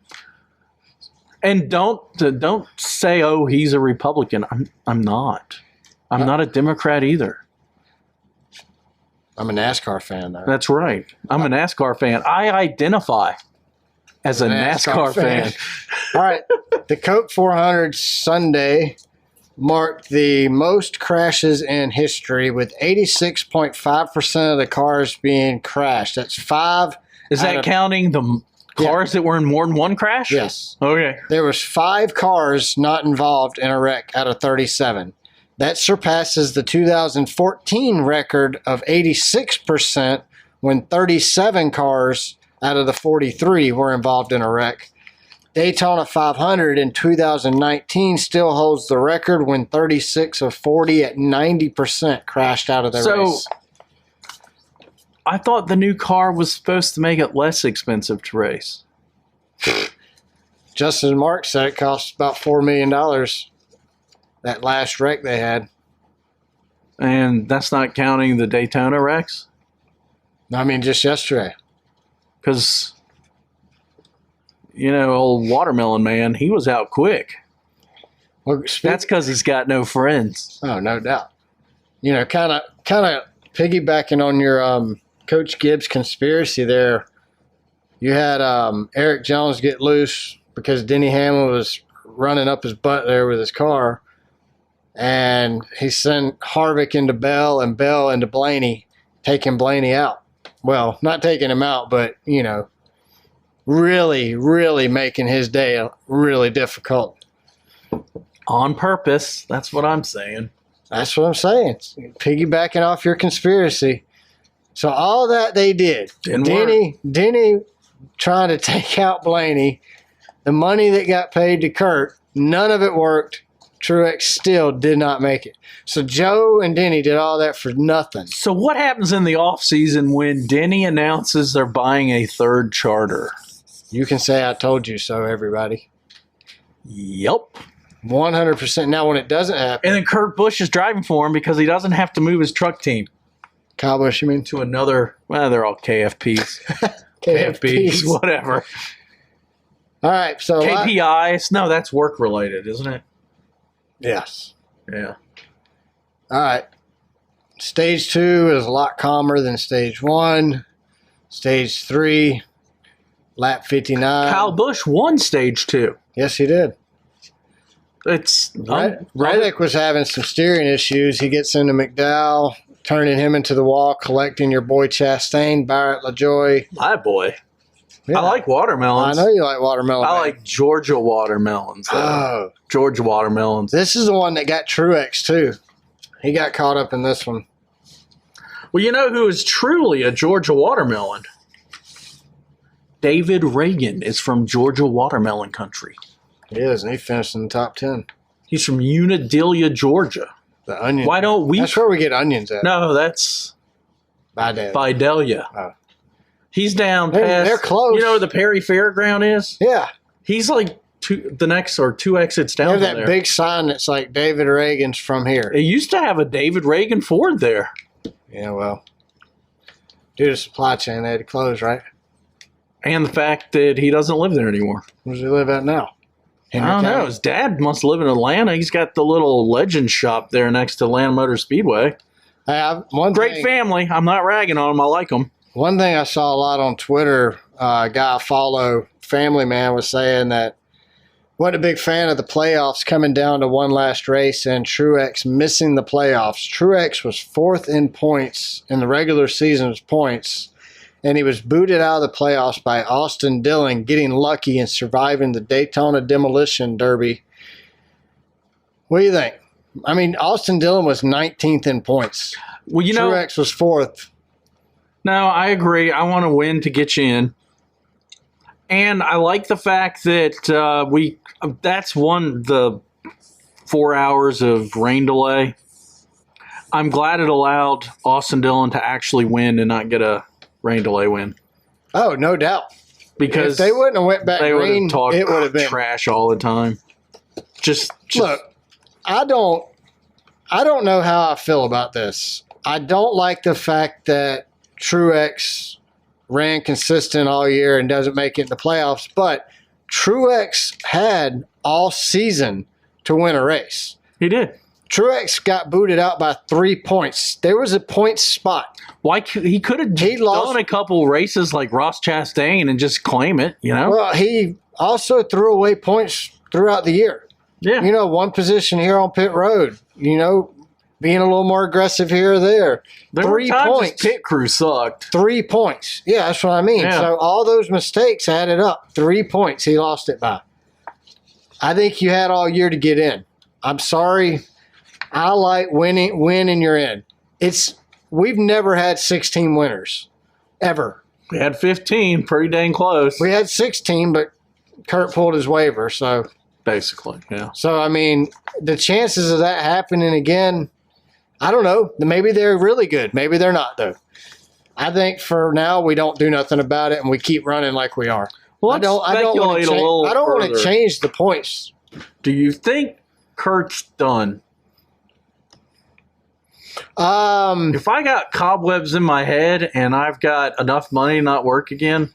And don't say, "Oh, he's a Republican." I'm not. I'm not a Democrat either. I'm a NASCAR fan, though. That's right. I'm a NASCAR fan. I identify as a NASCAR fan. All right. The Coke 400 Sunday marked the most crashes in history with 86.5% of the cars being crashed. That's 5. Is that counting the cars that were in more than one crash? Yes. Okay. There was 5 cars not involved in a wreck out of 37. That surpasses the 2014 record of 86% when 37 cars out of the 43 were involved in a wreck. Daytona 500 in 2019 still holds the record when 36 of 40 at 90% crashed out of the race. I thought the new car was supposed to make it less expensive to race. Just as Mark said, it cost about $4 million. That last wreck they had. And that's not counting the Daytona wrecks? I mean, just yesterday. Because, old Watermelon Man, he was out quick. Well, that's because he's got no friends. Oh, no doubt. Kind of piggybacking on your Coach Gibbs conspiracy there, you had Eric Jones get loose because Denny Hamlin was running up his butt there with his car. And he sent Harvick into Bell and Bell into Blaney, taking Blaney out. Well, not taking him out, but, really, really making his day really difficult. On purpose. That's what I'm saying. That's what I'm saying. Piggybacking off your conspiracy. So all that they did. Denny trying to take out Blaney. The money that got paid to Kurt, none of it worked. Truex still did not make it. So Joe and Denny did all that for nothing. So what happens in the offseason when Denny announces they're buying a third charter? You can say I told you so, everybody. Yep. 100%. Now, when it doesn't happen. And then Kurt Busch is driving for him because he doesn't have to move his truck team. Kyle Busch, you mean? To another, they're all KFPs. KFPs, whatever. All right. So KPIs. No, that's work related, isn't it? Yes. Yeah. All right. Stage 2 is a lot calmer than Stage 1. Stage 3, lap 59. Kyle Busch won Stage 2. Yes, he did. It's Reddick was having some steering issues. He gets into McDowell, turning him into the wall, collecting your boy Chastain, Barrett LaJoy. My boy. Yeah. I like watermelons. I know you like watermelon. I like Georgia watermelons. Oh. Georgia watermelons. This is the one that got Truex, too. He got caught up in this one. Well, you know who is truly a Georgia watermelon? David Reagan is from Georgia watermelon country. He is, and he finished in the top 10. He's from Unadilla, Georgia. The onion. Why don't we? That's where we get onions at. No, that's Vidalia. Oh. He's down past. They're close. You know where the Perry Fairground is? Yeah. He's like the next or 2 exits down They there. have that big sign that's like David Reagan's from here. It used to have a David Reagan Ford there. Yeah, well, due to supply chain, they had to close, right? And the fact that he doesn't live there anymore. Where does he live at now? I don't know. His dad must live in Atlanta. He's got the little Legend shop there next to Atlanta Motor Speedway. Great family. I'm not ragging on him. I like them. One thing I saw a lot on Twitter, a guy I follow, Family Man, was saying that wasn't a big fan of the playoffs coming down to one last race and Truex missing the playoffs. Truex was 4th in points in the regular season's points, and he was booted out of the playoffs by Austin Dillon, getting lucky and surviving the Daytona Demolition Derby. What do you think? I mean, Austin Dillon was 19th in points. Well, Truex was 4th. No, I agree. I want to win to get you in. And I like the fact that that's the 4 hours of rain delay. I'm glad it allowed Austin Dillon to actually win and not get a rain delay win. Oh, no doubt. Because if they wouldn't have went back green, it would have been trash all the time. Just look, I don't know how I feel about this. I don't like the fact that Truex ran consistent all year and doesn't make it in the playoffs, but Truex had all season to win a race. He did. Truex got booted out by 3 points. There was a point spot. Why he could have done a couple races like Ross Chastain and just claim it, you know? Well, he also threw away points throughout the year. Yeah. You know, one position here on pit road, you know, being a little more aggressive here or there. There 3 were times points. his pit crew sucked. 3 points. Yeah, that's what I mean. Yeah. So all those mistakes added up. 3 points he lost it by. I think you had all year to get in. I'm sorry. I like winning. Win and you're in. We've never had 16 winners, ever. We had 15, pretty dang close. We had 16, but Kurt pulled his waiver. So basically, yeah. So I mean, the chances of that happening again, I don't know. Maybe they're really good. Maybe they're not, though. I think for now we don't do nothing about it and we keep running like we are. Well, I don't want to change the points. Do you think Kurt's done? If I got cobwebs in my head and I've got enough money to not work again.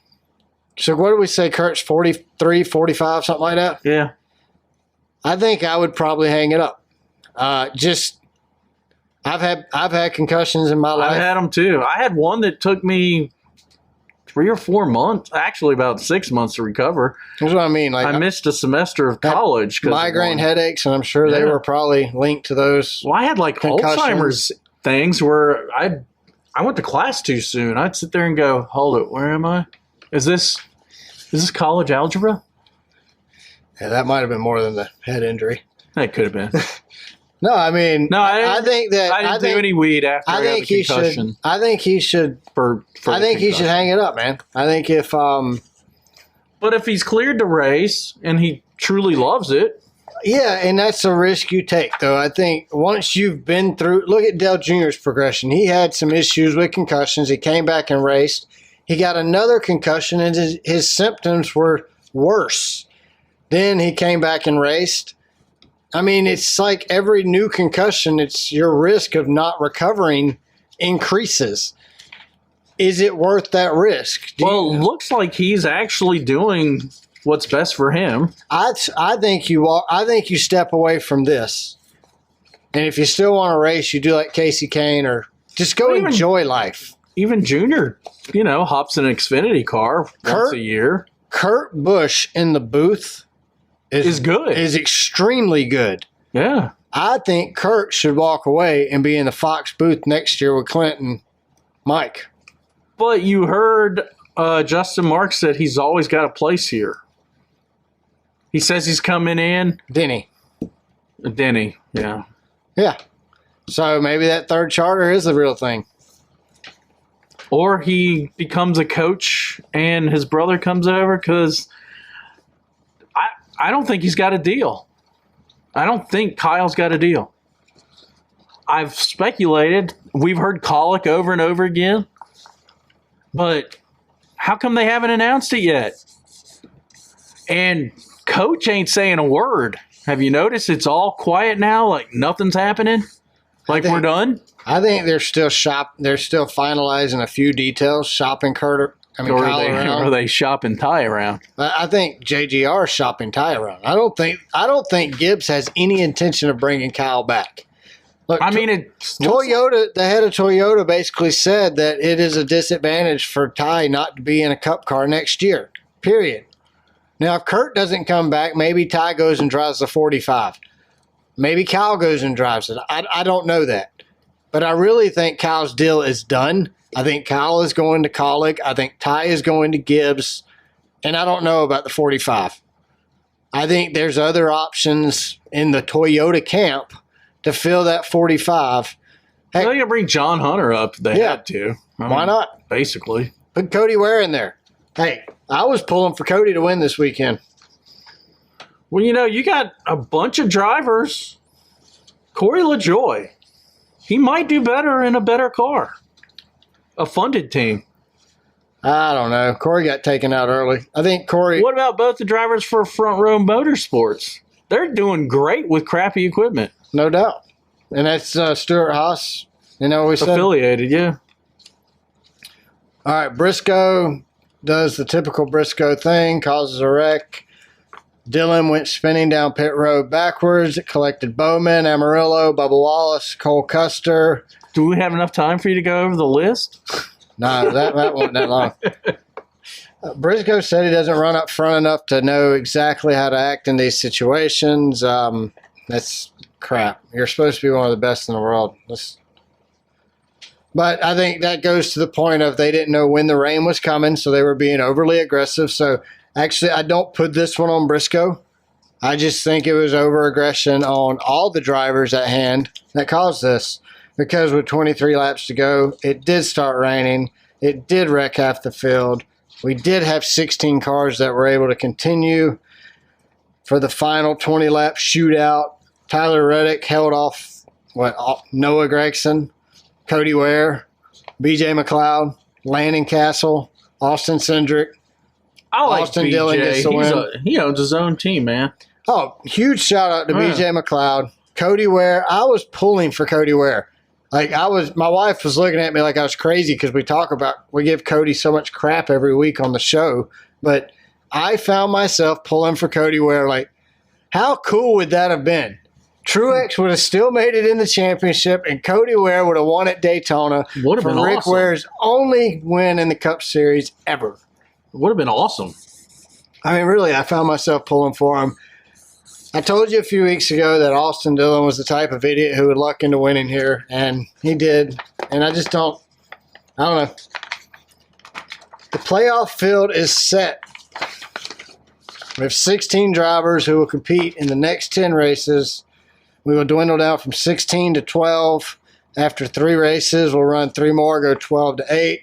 So what do we say? Kurt's 43, 45, something like that? Yeah. I think I would probably hang it up. I've had concussions in my life. I've had them too. I had one that took me 3 or 4 months, actually about 6 months to recover. That's what I mean. Like I missed a semester of college. Migraine headaches, and I'm sure they were probably linked to those. Well, I had like Alzheimer's things where I went to class too soon. I'd sit there and go, hold it, where am I? Is this college algebra? Yeah, that might have been more than the head injury. That could have been. No, I mean, no, I think that I didn't do any weed after I got the concussion. I think he should. I think he should hang it up, man. I think if. But if he's cleared to race and he truly loves it. Yeah, and that's a risk you take, though. I think once you've been through, look at Dale Jr.'s progression. He had some issues with concussions. He came back and raced. He got another concussion, and his symptoms were worse. Then he came back and raced. I mean, it's like every new concussion, it's your risk of not recovering increases. Is it worth that risk? It looks like he's actually doing what's best for him. I think you step away from this. And if you still want to race, you do like Casey Kane or just go enjoy life. Even Junior, hops in an Xfinity car once a year. Kurt Busch in the booth is good. Is extremely good. Yeah. I think Kurt should walk away and be in the Fox booth next year with Clinton Mike. But you heard Justin Marks said he's always got a place here. He says he's coming in. Denny, yeah. Yeah. So maybe that third charter is the real thing. Or he becomes a coach and his brother comes over because I don't think he's got a deal. I don't think Kyle's got a deal. I've speculated. We've heard Colic over and over again. But how come they haven't announced it yet? And Coach ain't saying a word. Have you noticed it's all quiet now? Like nothing's happening? Like we're done? I think they're still finalizing a few details, shopping Kurt I mean, or Kyle around. are they shopping Ty around? I think JGR is shopping Ty around. I don't think Gibbs has any intention of bringing Kyle back. Look, Toyota, the head of Toyota basically said that it is a disadvantage for Ty not to be in a Cup car next year, period. Now, if Kurt doesn't come back, maybe Ty goes and drives the 45. Maybe Kyle goes and drives it. I don't know that. But I really think Kyle's deal is done. I think Kyle is going to Kaulig. I think Ty is going to Gibbs. And I don't know about the 45. I think there's other options in the Toyota camp to fill that 45. Heck, they can bring John Hunter up if they had to. Why not? Basically. Put Cody Ware in there. Hey, I was pulling for Cody to win this weekend. Well, you got a bunch of drivers. Corey LaJoy. He might do better in a better car. A funded team. I don't know. Corey got taken out early. I think Corey... What about both the drivers for Front Row Motorsports? They're doing great with crappy equipment. No doubt. And that's Stuart Haas. We said. Affiliated, yeah. All right, Briscoe does the typical Briscoe thing, causes a wreck. Dillon went spinning down pit road backwards. It collected Bowman, Amarillo, Bubba Wallace, Cole Custer. Do we have enough time for you to go over the list? No, that wasn't that long. Briscoe said he doesn't run up front enough to know exactly how to act in these situations. That's crap. You're supposed to be one of the best in the world. But I think that goes to the point of they didn't know when the rain was coming, so they were being overly aggressive. So actually, I don't put this one on Briscoe. I just think it was over-aggression on all the drivers at hand that caused this. Because with 23 laps to go, it did start raining. It did wreck half the field. We did have 16 cars that were able to continue for the final 20-lap shootout. Tyler Reddick held off Noah Gregson, Cody Ware, BJ McLeod, Landon Castle, Austin Cindric. I like Austin BJ. Dillon gets the win. He owns his own team, man. Oh, huge shout out to BJ McLeod. Cody Ware. I was pulling for Cody Ware. My wife was looking at me like I was crazy because we give Cody so much crap every week on the show. But I found myself pulling for Cody Ware. Like, how cool would that have been? Truex would have still made it in the championship, and Cody Ware would have won at Daytona. Would have been Rick awesome. Ware's only win in the Cup Series ever. Would have been awesome. I mean, really, I found myself pulling for him. I told you a few weeks ago that Austin Dillon was the type of idiot who would luck into winning here, and he did. And I don't know. The playoff field is set. We have 16 drivers who will compete in the next 10 races. We will dwindle down from 16 to 12. After 3 races, we'll run 3 more, go 12 to 8.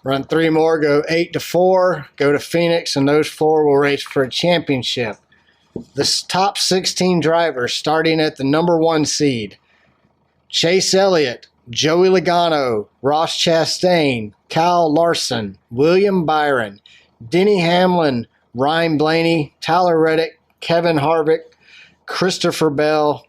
Run 3 more, go 8 to 4, go to Phoenix, and those 4 will race for a championship. The top 16 drivers, starting at the number 1 seed: Chase Elliott, Joey Logano, Ross Chastain, Kyle Larson, William Byron, Denny Hamlin, Ryan Blaney, Tyler Reddick, Kevin Harvick, Christopher Bell,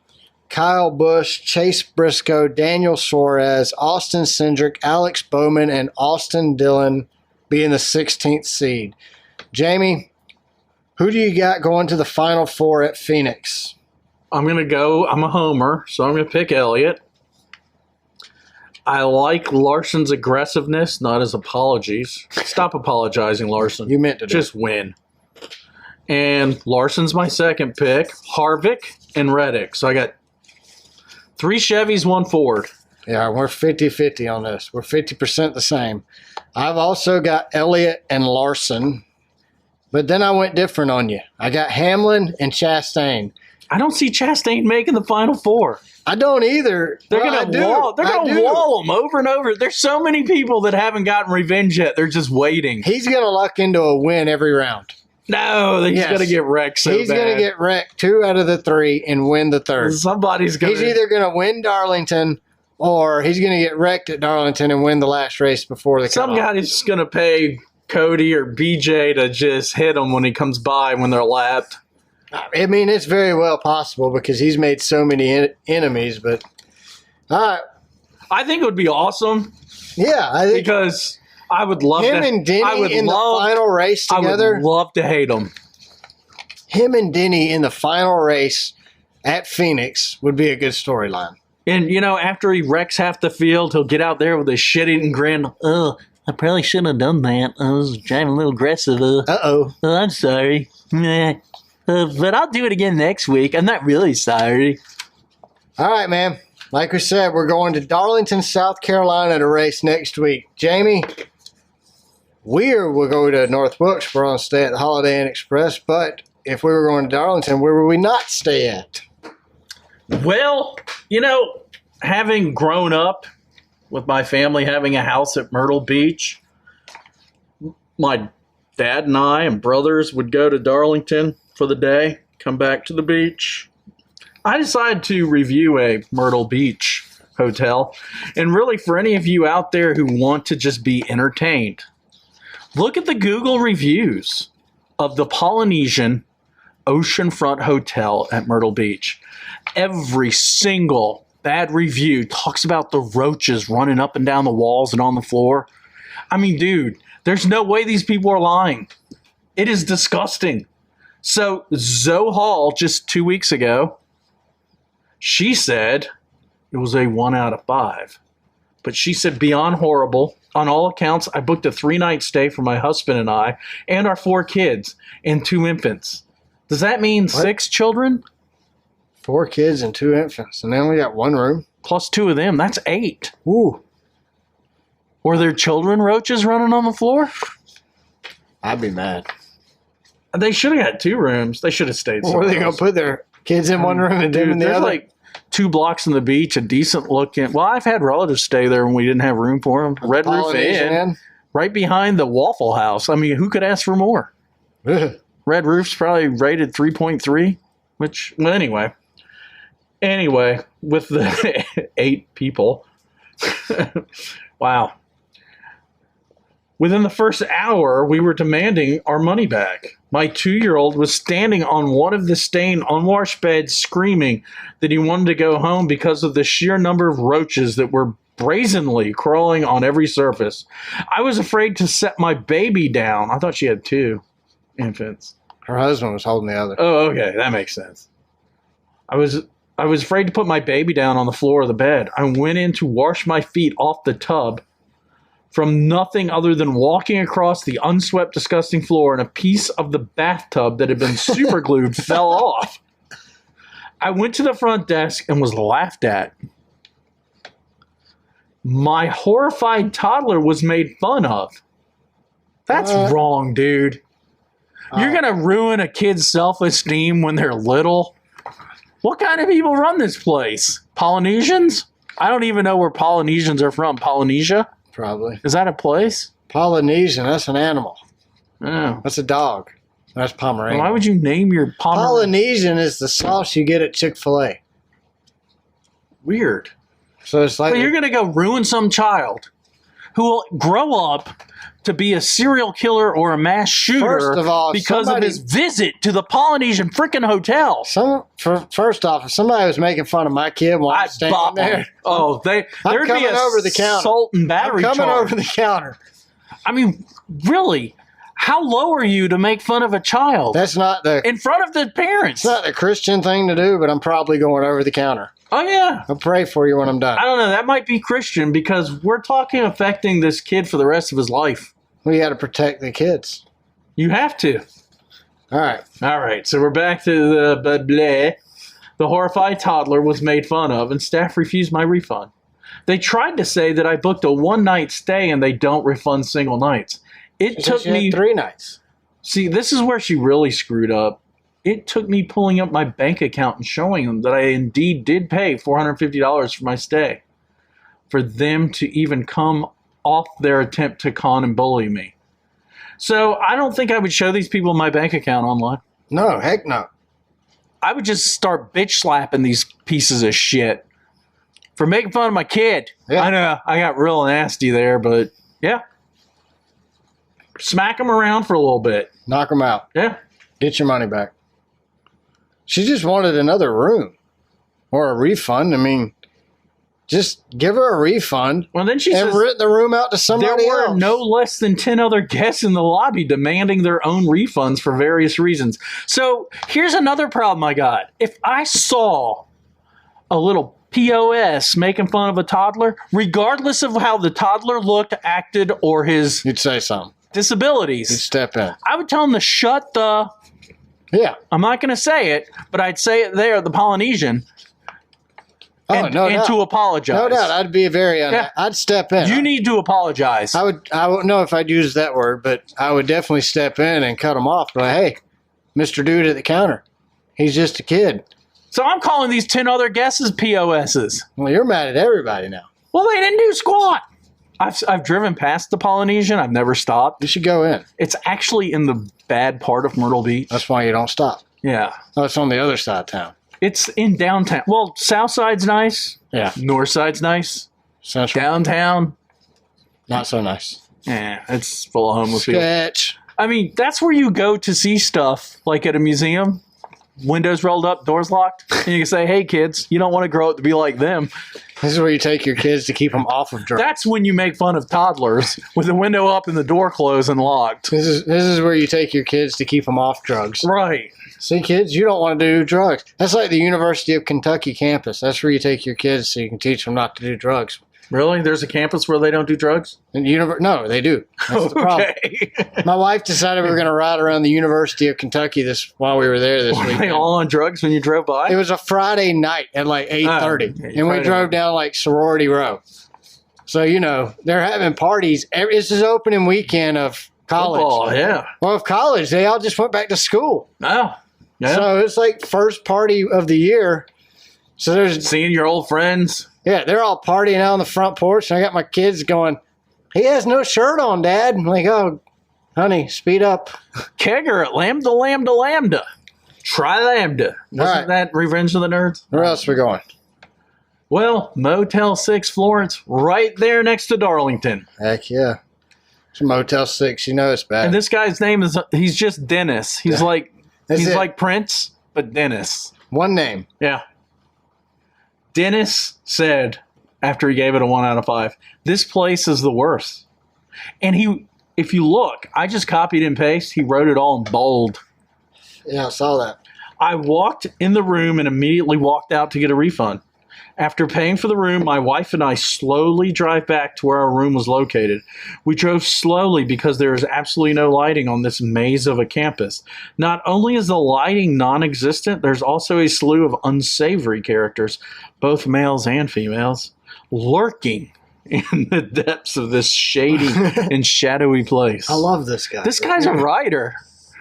Kyle Busch, Chase Briscoe, Daniel Suarez, Austin Cindric, Alex Bowman, and Austin Dillon being the 16th seed. Jamie, who do you got going to the Final Four at Phoenix? I'm a homer, so I'm going to pick Elliott. I like Larson's aggressiveness, not his apologies. Stop apologizing, Larson. You meant to just win. And Larson's my second pick. Harvick and Reddick. So I got 3 Chevys, 1 Ford. Yeah, we're 50-50 on this. We're 50% the same. I've also got Elliott and Larson. But then I went different on you. I got Hamlin and Chastain. I don't see Chastain making the Final Four. I don't either. They're going to wall him over and over. There's so many people that haven't gotten revenge yet. They're just waiting. He's going to luck into a win every round. No, he's going to get wrecked so He's going to get wrecked 2 out of the 3 and win the 3rd. Somebody's going to. He's either going to win Darlington or he's going to get wrecked at Darlington and win the last race before the cutoff. Some guy's going to pay Cody or BJ to just hit him when he comes by when they're lapped. I mean, it's very well possible because he's made so many enemies, but I think it would be awesome. Yeah, because I would love him to, and Denny in the final race together. I would love to hate them. Him and Denny in the final race at Phoenix would be a good storyline. And, after he wrecks half the field, he'll get out there with a shit-eating grin. Oh, I probably shouldn't have done that. I was driving a little aggressive. Uh-oh. I'm sorry. But I'll do it again next week. I'm not really sorry. All right, man. Like we said, we're going to Darlington, South Carolina to race next week. Jamie, will go to North Wilkesboro and stay at the Holiday Inn Express, but if we were going to Darlington, where would we not stay at? Well, having grown up with my family having a house at Myrtle Beach, my dad and I and brothers would go to Darlington for the day, come back to the beach. I decided to review a Myrtle Beach hotel. And really, for any of you out there who want to just be entertained, look at the Google reviews of the Polynesian Oceanfront Hotel at Myrtle Beach. Every single bad review talks about the roaches running up and down the walls and on the floor. I mean, dude, there's no way these people are lying. It is disgusting. So Zoe Hall, just 2 weeks ago, she said it was a 1 out of 5. But she said beyond horrible. On all accounts, I booked a 3-night stay for my husband and I and our 4 kids and 2 infants. Does that mean 6 children? 4 kids and 2 infants. And then we got 1 room. Plus 2 of them. That's 8. Ooh. Were there children roaches running on the floor? I'd be mad. They should have had 2 rooms. They should have stayed somewhere. Where are they going to put their kids in one room and them in the there's other? Like 2 blocks from the beach, a decent looking. Well, I've had relatives stay there when we didn't have room for them. Red Roof Inn, right behind the Waffle House. I mean, who could ask for more? Red Roof's probably rated 3.3, which, well, anyway. Anyway, with the 8 people. Wow. Within the first hour, we were demanding our money back. My 2-year-old was standing on one of the stained, unwashed beds screaming that he wanted to go home because of the sheer number of roaches that were brazenly crawling on every surface. I was afraid to set my baby down. I thought she had 2 infants. Her husband was holding the other. Oh, okay. That makes sense. I was afraid to put my baby down on the floor of the bed. I went in to wash my feet off the tub from nothing other than walking across the unswept, disgusting floor, and a piece of the bathtub that had been super glued fell off. I went to the front desk and was laughed at. My horrified toddler was made fun of. That's wrong, dude. You're going to ruin a kid's self-esteem when they're little? What kind of people run this place? Polynesians? I don't even know where Polynesians are from. Polynesia? Probably. Is that a place? Polynesian, that's an animal. Oh. That's a dog. That's Pomeranian. Why would you name your Pomeranian? Polynesian is the sauce you get at Chick-fil-A. Weird. So it's like... But you're going to go ruin some child who will grow up to be a serial killer or a mass shooter First of all, because of his visit to the Polynesian freaking hotel. First off, if somebody was making fun of my kid while I'm standing there... Oh, there'd be a over the counter. Assault and battery I'm coming charge. over the counter. I mean, really? How low are you to make fun of a child? That's not the... In front of the parents. It's not the Christian thing to do, but I'm probably going over the counter. Oh, yeah. I'll pray for you when I'm done. I don't know. That might be Christian because we're talking affecting this kid for the rest of his life. We got to protect the kids. You have to. All right. All right. So we're back to the bleh. The horrified toddler was made fun of, and staff refused my refund. They tried to say that I booked a 1-night stay and they don't refund single nights. It took me 3 nights. See, this is where she really screwed up. It took me pulling up my bank account and showing them that I indeed did pay $450 for my stay for them to even come off their attempt to con and bully me. So I don't think I would show these people my bank account online. No, heck no. I would just start bitch slapping these pieces of shit for making fun of my kid. Yeah. I know I got real nasty there, but yeah. Smack them around for a little bit. Knock them out. Yeah. Get your money back. She just wanted another room or a refund. I mean, just give her a refund. Well, then she and says rent the room out to somebody there were else. no less than 10 other guests in the lobby demanding their own refunds for various reasons. So here's another problem I got. If I saw a little POS making fun of a toddler, regardless of how the toddler looked, acted, or his You'd say something. disabilities, You'd step in. I would tell him to shut the... Yeah. I'm not going to say it, but I'd say it there, the Polynesian, and to apologize. No doubt. I'd be I'd step in. You need to apologize. I wouldn't know if I'd use that word, but I would definitely step in and cut him off. But hey, Mr. Dude at the counter, he's just a kid. So I'm calling these 10 other guesses POSs. Well, you're mad at everybody now. Well, they didn't do squat. I've driven past the Polynesian. I've never stopped. You should go in. It's actually in the bad part of Myrtle Beach. That's why you don't stop. Yeah. Oh, it's on the other side of town. It's in downtown. Well, south side's nice. Yeah. North side's nice. Central. Downtown, Not so nice. yeah, it's full of homeless people. Sketch. I mean, that's where you go to see stuff, like at a museum. Windows rolled up, doors locked. And you can say, hey, kids, you don't want to grow up to be like them. This is where you take your kids to keep them off of drugs. That's when you make fun of toddlers with the window up and the door closed and locked. This is where you take your kids to keep them off drugs. Right. See, kids, you don't want to do drugs. That's like the University of Kentucky campus. That's where you take your kids so you can teach them not to do drugs. Really? There's a campus where they don't do drugs? No, they do. That's the problem. Okay. My wife decided we were going to ride around the University of Kentucky while we were there this Were weekend. they all on drugs when you drove by? It was a Friday night at like 8:30, and we drove down like Sorority Row. So, they're having parties. This is opening weekend of college. Football, yeah. Well, of college, they all just went back to school. Oh, yeah. So it's like first party of the year. So there's Seeing your old friends. Yeah, they're all partying out on the front porch, and I got my kids going, he has no shirt on, Dad. I'm like, oh, honey, speed up. Kegger at Lambda, Lambda, Lambda. Try Lambda. Wasn't that Revenge of the Nerds? Where else are we going? Well, Motel 6 Florence, right there next to Darlington. Heck yeah. It's Motel 6. You know it's bad. And this guy's name he's just Dennis. He's like That's it. like Prince, but Dennis. One name. Yeah. Dennis said, after he gave it a 1 out of 5, this place is the worst. And if you look, I just copied and pasted. He wrote it all in bold. Yeah, I saw that. I walked in the room and immediately walked out to get a refund. After paying for the room, my wife and I slowly drive back to where our room was located. We drove slowly because there is absolutely no lighting on this maze of a campus. Not only is the lighting non-existent, there's also a slew of unsavory characters, both males and females, lurking in the depths of this shady and shadowy place. I love this guy. This guy's a writer.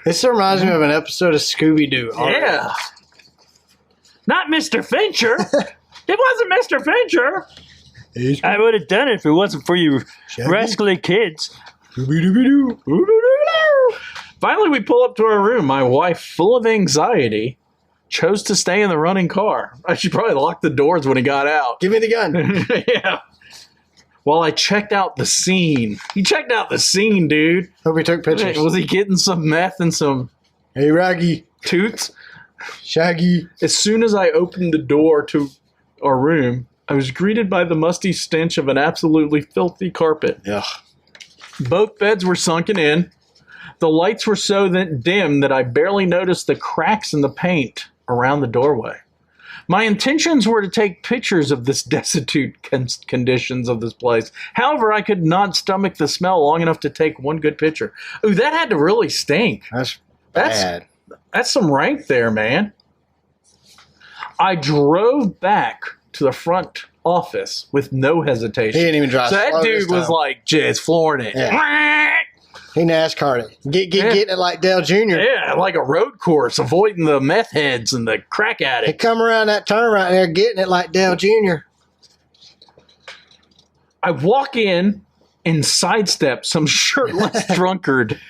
This reminds me of an episode of Scooby-Doo. Yeah. Not Mr. Fincher. It wasn't Mr. Fincher. I would have done it if it wasn't for you rascally kids. Finally, we pull up to our room. My wife, full of anxiety, chose to stay in the running car. I should probably lock the doors when he got out. Give me the gun. Yeah. While I checked out the scene. He checked out the scene, dude. Hope he took pictures. Was he getting some meth and some Hey, Raggy. toots? Shaggy. As soon as I opened the door to our room, I was greeted by the musty stench of an absolutely filthy carpet. Yeah. Both beds were sunken in. The lights were so dim that I barely noticed the cracks in the paint around the doorway. My intentions were to take pictures of this destitute conditions of this place. However, I could not stomach the smell long enough to take one good picture. Ooh, that had to really stink. That's bad. That's some rank there, man. I drove back to the front office with no hesitation. He didn't even drive So that slow this dude was time. like just flooring it. Yeah. He NASCAR'd it. Getting it like Dale Jr. Yeah, like a road course, avoiding the meth heads and the crack He addicts. come around that turn right there, getting it like Dale Jr. I walk in and sidestep some shirtless drunkard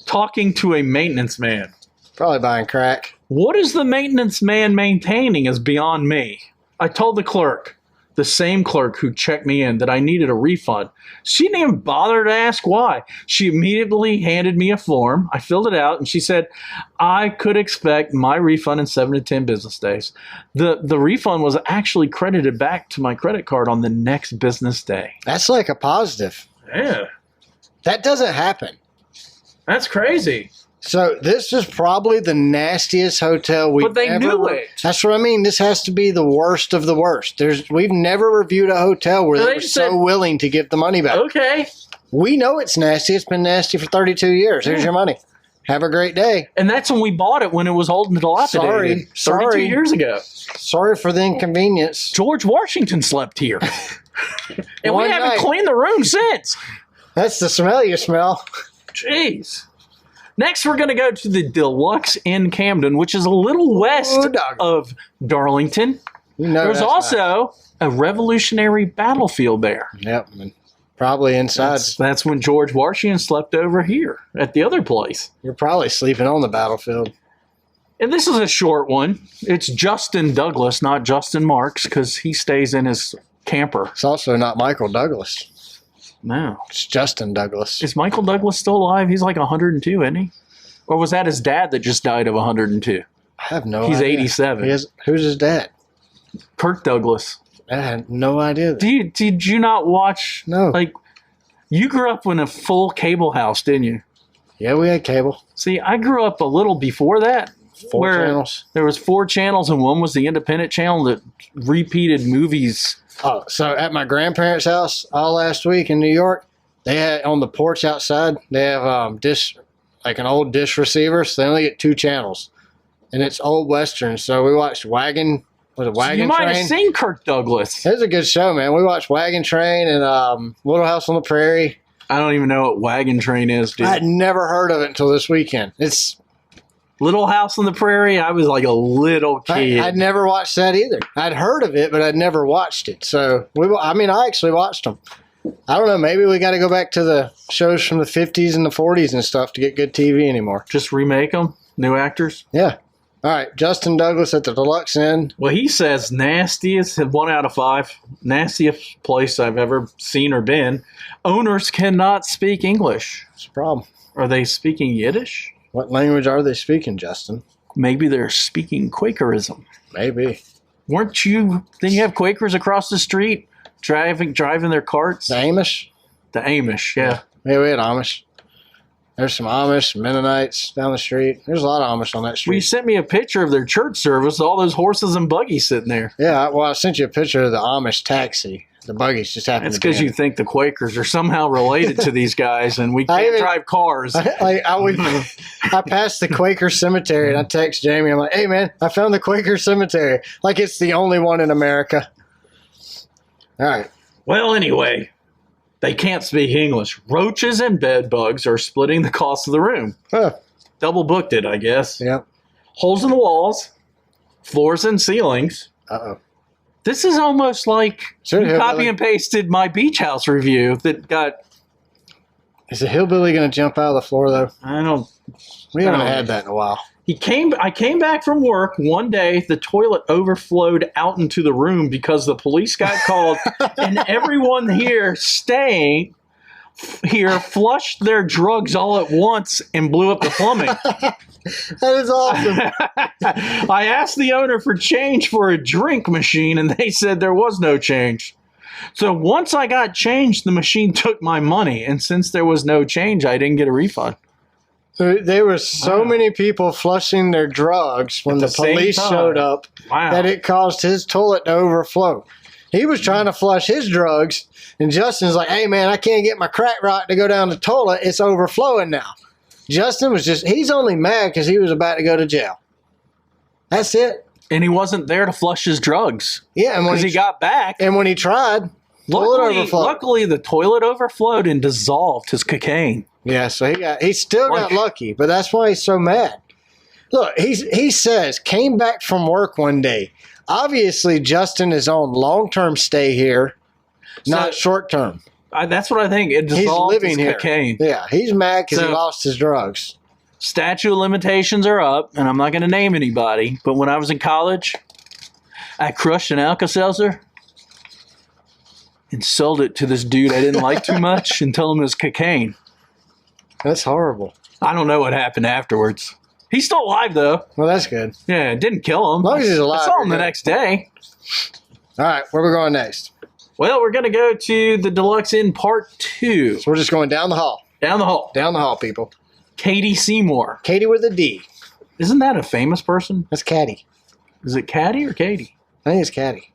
talking to a maintenance man. Probably buying crack. What is the maintenance man maintaining is beyond me. I told the clerk, the same clerk who checked me in, that I needed a refund. She didn't even bother to ask why. She immediately handed me a form. I filled it out, and she said I could expect my refund in 7 to 10 business days. The refund was actually credited back to my credit card on the next business day. That's like a positive. Yeah. That doesn't happen. That's crazy. So this is probably the nastiest hotel we've ever. But they knew it. That's what I mean. This has to be the worst of the worst. We've never reviewed a hotel where they were so willing to give the money back. Okay. We know it's nasty. It's been nasty for 32 years. Here's your money. Have a great day. And that's when we bought it, when it was old and dilapidated. 32 years ago. Sorry for the inconvenience. George Washington slept here. And we haven't cleaned the room since. That's the smell you smell. Jeez. Next, we're going to go to the Deluxe in Camden, which is a little west of Darlington. There's also a Revolutionary battlefield there. Yep. Probably inside. That's when George Washington slept over here at the other place. You're probably sleeping on the battlefield. And this is a short one. It's Justin Douglas, not Justin Marks, because he stays in his camper. It's also not Michael Douglas. No. It's Justin Douglas. Is Michael Douglas still alive? He's like 102, isn't he? Or was that his dad that just died of 102? I have no idea. He's 87. Who's his dad? Kirk Douglas. I had no idea. Did you not watch? No. Like, you grew up in a full cable house, didn't you? Yeah, we had cable. See, I grew up a little before that. 4 channels. There was 4 channels, and one was the independent channel that repeated movies. Oh, so at my grandparents' house all last week in New York, they had on the porch outside, they have an old dish receiver, so they only get 2 channels. And it's old Western. So we watched Wagon Train? You might have seen Kirk Douglas. It was a good show, man. We watched Wagon Train and Little House on the Prairie. I don't even know what Wagon Train is, dude. I had never heard of it until this weekend. It's Little House on the Prairie. I was like a little kid. I'd never watched that either. I'd heard of it, but I'd never watched it. So I actually watched them. I don't know. Maybe we got to go back to the shows from the 50s and the 40s and stuff to get good TV anymore. Just remake them? New actors? Yeah. All right. Justin Douglas at the Deluxe Inn. Well, he says nastiest, 1 out of 5, nastiest place I've ever seen or been. Owners cannot speak English. What's the problem? Are they speaking Yiddish? What language are they speaking, Justin? Maybe they're speaking Quakerism. Maybe. Didn't you have Quakers across the street driving their carts? The Amish? The Amish, yeah. Yeah, we had Amish. There's some Amish, Mennonites down the street. There's a lot of Amish on that street. Well, you sent me a picture of their church service, all those horses and buggies sitting there. Yeah, well, I sent you a picture of the Amish taxi. The buggies just happened That's because you think the Quakers are somehow related to these guys and we can't drive cars. I passed the Quaker cemetery and I text Jamie. I'm like, hey, man, I found the Quaker cemetery. Like it's the only one in America. All right. Well, anyway, they can't speak English. Roaches and bed bugs are splitting the cost of the room. Huh. Double booked it, I guess. Yep. Holes in the walls, floors and ceilings. Uh-oh. This is almost like you copy and pasted my beach house review that got... Is the hillbilly going to jump out of the floor, though? We haven't had that in a while. I came back from work one day. The toilet overflowed out into the room because the police got called, and everyone here staying here flushed their drugs all at once and blew up the plumbing. That is awesome. I asked the owner for change for a drink machine, and they said there was no change. So once I got change, the machine took my money, and since there was no change, I didn't get a refund. So there were so many people flushing their drugs when the police showed up that it caused his toilet to overflow. He was trying to flush his drugs, and Justin's like, hey, man, I can't get my crack rock to go down the toilet. It's overflowing now. Justin was he's only mad because he was about to go to jail. That's it. And he wasn't there to flush his drugs. Yeah. And when he got back. And when he tried, luckily the toilet overflowed and dissolved his cocaine. Yeah, so he still got lucky, but that's why he's so mad. Look, he says, came back from work one day. Obviously, Justin is on long-term stay here, not short-term. That's what I think. It dissolved his cocaine. Yeah, he's mad because he lost his drugs. Statute of limitations are up, and I'm not going to name anybody, but when I was in college, I crushed an Alka-Seltzer, and sold it to this dude I didn't like too much and told him it was cocaine. That's horrible. I don't know what happened afterwards. He's still alive, though. Well, that's good. Yeah, it didn't kill him. As long as he's alive. I saw him the next day. All right, where are we going next? Well, we're going to go to the Deluxe Inn Part 2. So we're just going down the hall. Down the hall. Down the hall, people. Katie Seymour. Katie with a D. Isn't that a famous person? That's Caddy. Is it Caddy or Katie? I think it's Caddy.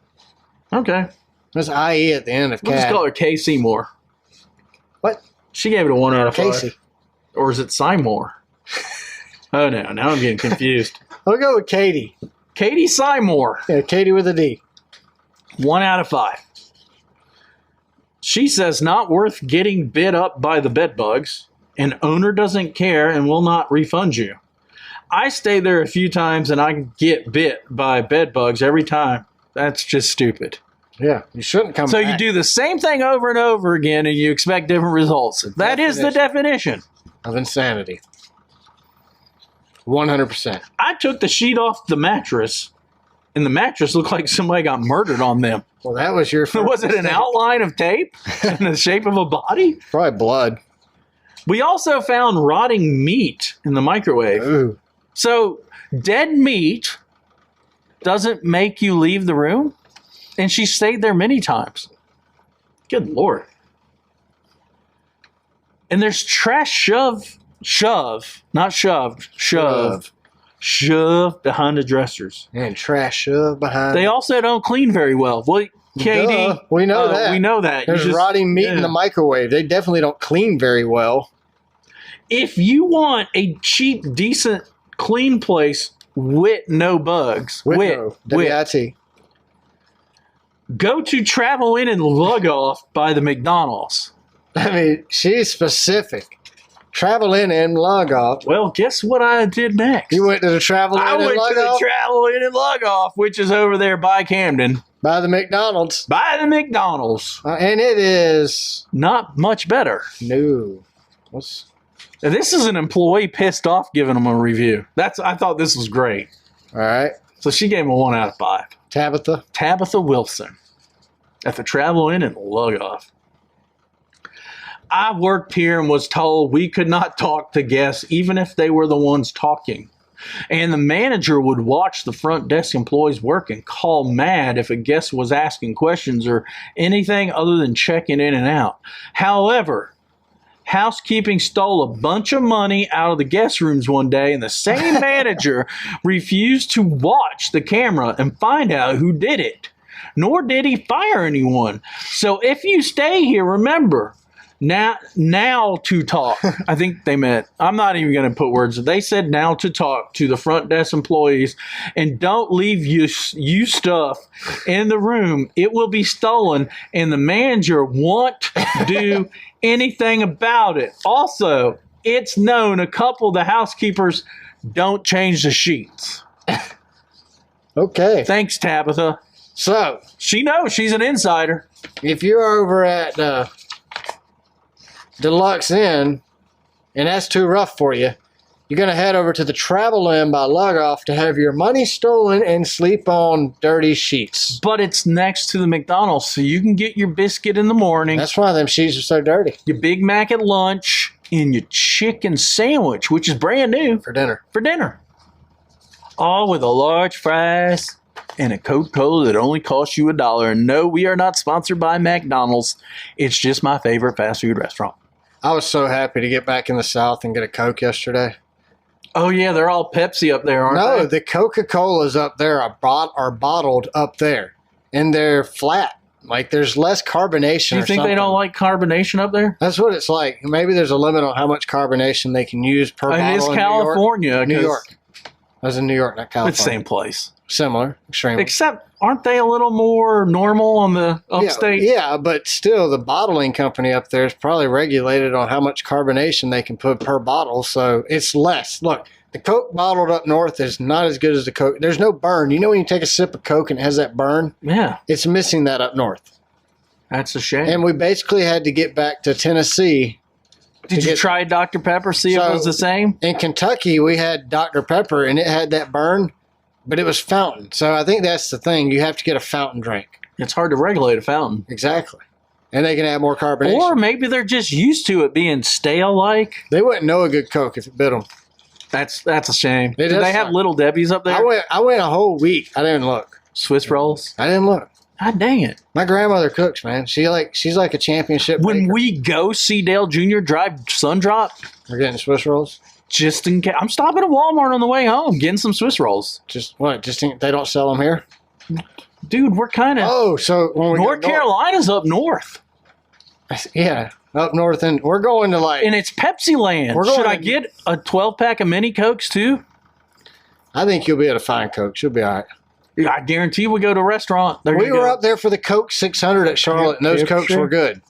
Okay. There's IE at the end of We'll just Caddy. call her Kay Seymour. What? She gave it a 1 out of 5. Casey. Or is it Seymour? Oh, no. Now I'm getting confused. I'll go with Katie. Katie Seymour. Yeah, Katie with a D. 1 out of 5. She says not worth getting bit up by the bed bugs, and owner doesn't care and will not refund you. I stay there a few times and I get bit by bed bugs every time. That's just stupid. Yeah, you shouldn't come So back. you do the same thing over and over again and you expect different results. That is the definition. Of insanity. 100%. I took the sheet off the mattress, and the mattress looked like somebody got murdered on them. Well, that was your first Was it an mistake. outline of tape in the shape of a body? Probably blood. We also found rotting meat in the microwave. Ooh. So dead meat doesn't make you leave the room? And she stayed there many times. Good Lord. And there's trash shoved behind the dressers. And trash shoved behind. They also don't clean very well. Well, Katie, Duh. We know that. We know that. There's rotting meat in the microwave. They definitely don't clean very well. If you want a cheap, decent, clean place with no bugs, WIT. go to Travel In and Lug Off by the McDonald's. I mean, she's specific. Travel in and log off. Well, guess what I did next? You went to the Travel in I and went log to the off? Travel In and Lug Off, which is over there by Camden. By the McDonald's. By the McDonald's. And it is... Not much better. No. Now, this is an employee pissed off giving them a review. I thought this was great. All right. So she gave him a 1 out of 5. Tabitha Wilson at the Travel In and Lug Off. I worked here and was told we could not talk to guests even if they were the ones talking. And the manager would watch the front desk employees work and call mad if a guest was asking questions or anything other than checking in and out. However, housekeeping stole a bunch of money out of the guest rooms one day, and the same manager refused to watch the camera and find out who did it. Nor did he fire anyone. So if you stay here, remember, now to talk. I think they meant, I'm not even going to put words. They said now to talk to the front desk employees and don't leave you stuff in the room. It will be stolen and the manager won't do anything about it. Also, it's known a couple of the housekeepers don't change the sheets. Okay. Thanks, Tabitha. So, She knows she's an insider. if you're over at Deluxe Inn and that's too rough for you, you're going to head over to the Travel Inn by Log Off to have your money stolen and sleep on dirty sheets. But it's next to the McDonald's, so you can get your biscuit in the morning, That's why them sheets are so dirty. your Big Mac at lunch, and your chicken sandwich, which is brand new For dinner. for dinner. All with a large fries and a Coca-Cola that only costs you $1. And no, we are not sponsored by McDonald's. It's just my favorite fast food restaurant. I was so happy to get back in the South and get a Coke yesterday. Oh, yeah, they're all Pepsi up there, aren't No, they? the Coca-Colas up there are bottled up there. And they're flat. Like there's less carbonation. Do you or think something. they don't like carbonation up there? That's what it's like. Maybe there's a limit on how much carbonation they can use per bottle. It is in California. New 'cause York. I was in New York, not California. It's the same place. Similar, extremely. Except, aren't they a little more normal on the upstate? Yeah, but still, the bottling company up there is probably regulated on how much carbonation they can put per bottle, so it's less. Look, the Coke bottled up north is not as good as the Coke. There's no burn. You know when you take a sip of Coke and it has that burn? Yeah, It's missing that up north. that's a shame. And we basically had to get back to Tennessee. Did you try Dr. Pepper, see if it was the same? In Kentucky, we had Dr. Pepper, and it had that burn, but it was fountain. So I think that's the thing. You have to get a fountain drink. It's hard to regulate a fountain. Exactly. And they can add more carbonation. Or maybe they're just used to it being stale-like. They wouldn't know a good Coke if it bit them. That's a shame. It Do does they have suck. Little Debbie's up there? I went a whole week. I didn't look. Swiss rolls? I didn't look. God dang it. My grandmother cooks, man. She's like a championship When baker. we go see Dale Jr. drive Sundrop, We're getting Swiss rolls? just in case, I'm stopping at Walmart on the way home, getting some Swiss rolls. Just what? They don't sell them here? Dude, we're kind of... Oh, so when we North go Carolina's up north. Yeah, up north. And we're going to like... And it's Pepsi Land. We're going Should I to- get a 12-pack of mini Cokes, too? I think you'll be able to find Coke. She'll be all right. Yeah, I guarantee we go to a restaurant. We were up there for the Coke 600 at Charlotte, and those Yep, Cokes sure. were good.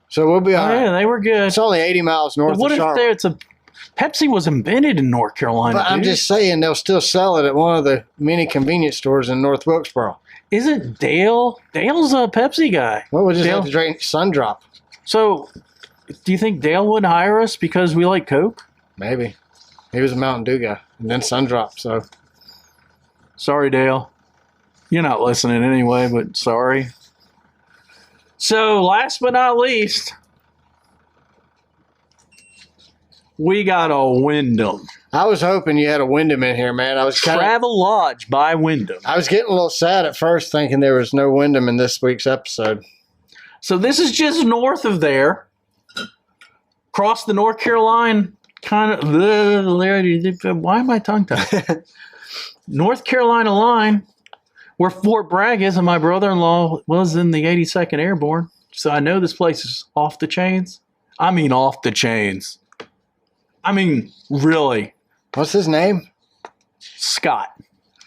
So we'll be all Oh, right. yeah, they were good. It's only 80 miles north But what of if Charlotte. Pepsi was invented in North Carolina, But I'm dude. just saying they'll still sell it at one of the many convenience stores in North Wilkesboro. Isn't Dale? Dale's a Pepsi guy. Well, we'll just Dale- have to drink Sundrop. So, do you think Dale would hire us because we like Coke? Maybe. He was a Mountain Dew guy. And then Sundrop, so... Sorry, Dale. You're not listening anyway, but sorry. So, last but not least, we got a Wyndham. I was hoping you had a Wyndham in here, man. I was Travel Lodge by Wyndham. I was getting a little sad at first thinking there was no Wyndham in this week's episode. So, this is just north of there. Across the North Carolina kind of... Why am I tongue-tied? North Carolina line, where Fort Bragg is, and my brother-in-law was in the 82nd Airborne. So I know this place is off the chains. I mean off the chains. I mean, really. What's his name? Scott.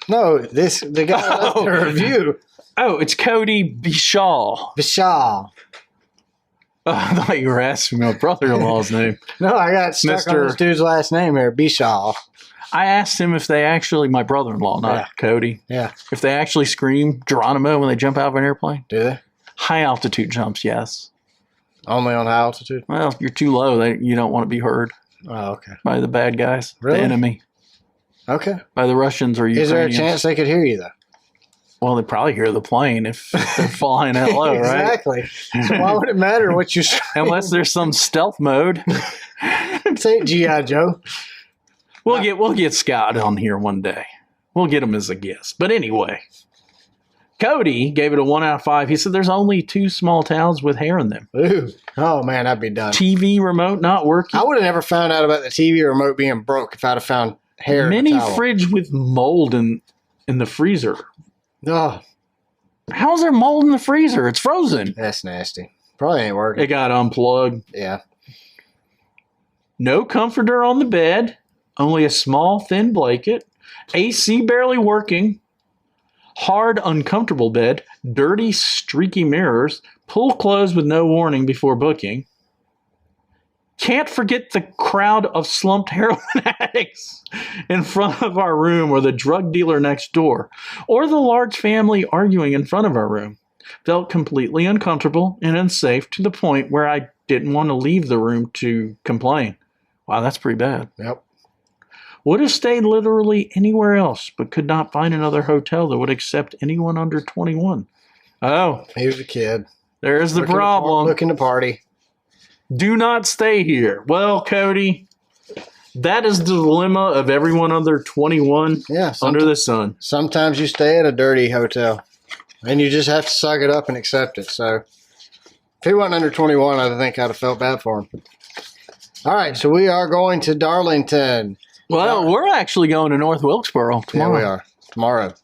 No, the guy that left the review. Oh, it's Cody Bishaw. Vishal. Oh, I thought you were asking my brother-in-law's name. No, I got stuck on Mr. this dude's last name here, Bishal. I asked him if they actually, my brother-in-law, not Yeah. Cody, Yeah. if they actually scream Geronimo when they jump out of an airplane. Do they? High altitude jumps, yes. Only on high altitude? Well, if you're too low, you don't want to be heard Oh, okay. by the bad guys, Really? the enemy, Okay. by the Russians or Ukrainians. Is there a chance they could hear you, though? Well, they probably hear the plane if they're flying that low, right? Exactly. So why would it matter what you say? Unless there's some stealth mode. Say G.I. Joe. We'll get Scott on here one day. We'll get him as a guest. But anyway, Cody gave it a 1 out of 5. He said there's only 2 small towns with hair in them. Ooh. Oh, man, I'd be done. TV remote not working. I would have never found out about the TV remote being broke if I'd have found hair in Mini the towel. fridge with mold in the freezer. Oh, How's there mold in the freezer? It's frozen. that's nasty. Probably ain't working. It got unplugged. Yeah. No comforter on the bed. Only a small, thin blanket. AC barely working. Hard, uncomfortable bed. Dirty, streaky mirrors. Pull clothes with no warning before booking. Can't forget the crowd of slumped heroin addicts in front of our room or the drug dealer next door or the large family arguing in front of our room. Felt completely uncomfortable and unsafe to the point where I didn't want to leave the room to complain. Wow, that's pretty bad. Yep. Would have stayed literally anywhere else, but could not find another hotel that would accept anyone under 21. Oh, He was a kid. there's the problem. Looking to party. Do not stay here. Well, Cody, that is the dilemma of everyone under 21 Yeah. under the sun. Sometimes you stay at a dirty hotel, and you just have to suck it up and accept it. So if he wasn't under 21, I think I'd have felt bad for him. All right, so we are going to Darlington. Well, we're actually going to North Wilkesboro tomorrow. Yeah, we are. Tomorrow.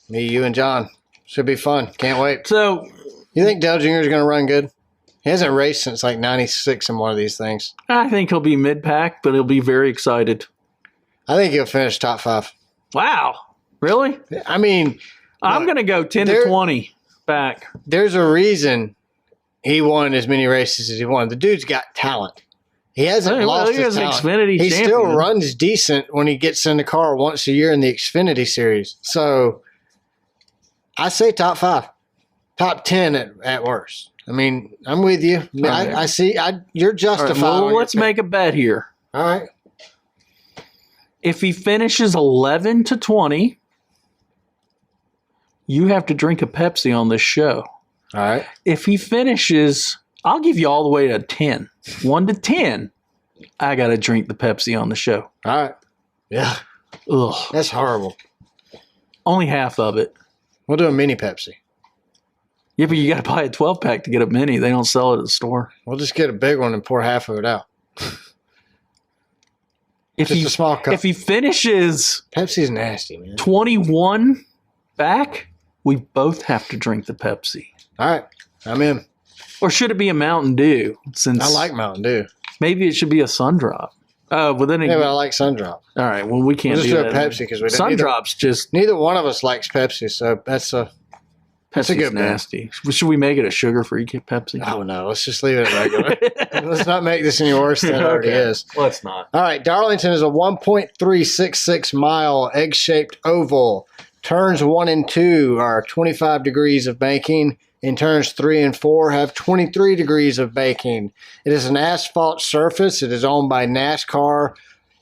Me, you, and John. Should be fun. Can't wait. So, You think Dale Jr. is going to run good? He hasn't raced since like 96 in one of these things. I think he'll be mid-pack, but he'll be very excited. I think he'll finish top 5. Wow. Really? I mean, I'm going to go 10 there- to 20 back. there's a reason he won as many races as he won. The dude's got talent. He hasn't Hey, well, lost he his is an talent. Xfinity He champion. still runs decent when he gets in the car once a year in the Xfinity series. So I say top 5, top 10 at worst. I mean, I'm with you. I, mean, All right. I see. You're All right, justified. well, on your let's pick. make a bet here. All right. If he finishes 11 to 20, you have to drink a Pepsi on this show. All right. If he finishes, I'll give you all the way to 10. 1 to 10. I got to drink the Pepsi on the show. All right. Yeah. Ugh. That's horrible. Only half of it. We'll do a mini Pepsi. Yeah, but you got to buy a 12-pack to get a mini. They don't sell it at the store. We'll just get a big one and pour half of it out. Just a small cup. If he finishes Pepsi's nasty, man. 21 back, we both have to drink the Pepsi. All right. I'm in. Or should it be a Mountain Dew? Since I like Mountain Dew. Maybe it should be a Sun Drop. Well, then yeah, but I like Sun Drop. All right. Well, we can't We'll do just that. do a Pepsi because we don't. Sun Drop's just neither one of us likes Pepsi, so that's a good nasty. Should we make it a sugar-free Pepsi? Oh no, let's just leave it regular. Let's not make this any worse than it already is. Let's not. All right, Darlington is a 1.366 mile egg-shaped oval. Turns 1 and 2 are 25 degrees of banking, and turns 3 and 4 have 23 degrees of banking. It is an asphalt surface. It is owned by NASCAR.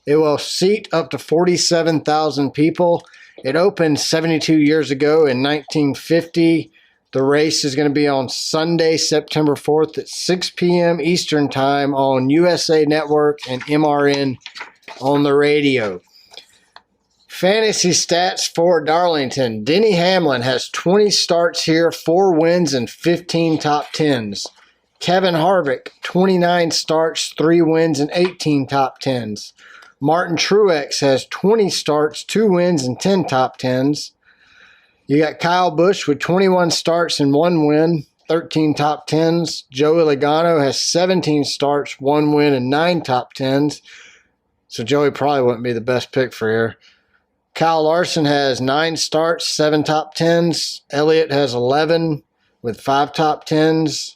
It will seat up to 47,000 people. It opened 72 years ago in 1950. The race is going to be on Sunday, September 4th at 6 p.m. Eastern Time on USA Network and MRN on the radio. Fantasy stats for Darlington. Denny Hamlin has 20 starts here, 4 wins, and 15 top 10s. Kevin Harvick, 29 starts, 3 wins, and 18 top 10s. Martin Truex has 20 starts, 2 wins, and 10 top 10s. You got Kyle Busch with 21 starts and 1 win, 13 top 10s. Joey Logano has 17 starts, 1 win, and 9 top 10s. So Joey probably wouldn't be the best pick for here. Kyle Larson has 9 starts, 7 top 10s. Elliott has 11 with 5 top 10s.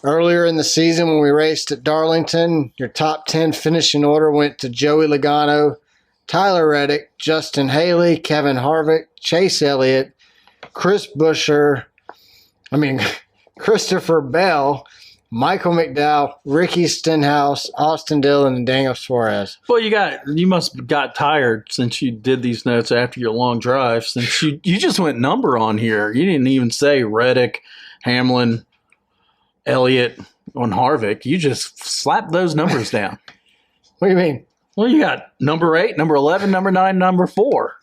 Earlier in the season when we raced at Darlington, your top 10 finishing order went to Joey Logano, Tyler Reddick, Justin Haley, Kevin Harvick, Chase Elliott, Christopher Bell, Michael McDowell, Ricky Stenhouse, Austin Dillon, and Daniel Suarez. Well, you must have got tired since you did these notes after your long drive. Since you just went number on here, you didn't even say Reddick, Hamlin, Elliott, and Harvick. You just slapped those numbers down. What do you mean? Well, you got number 8, number 11, number 9, number 4.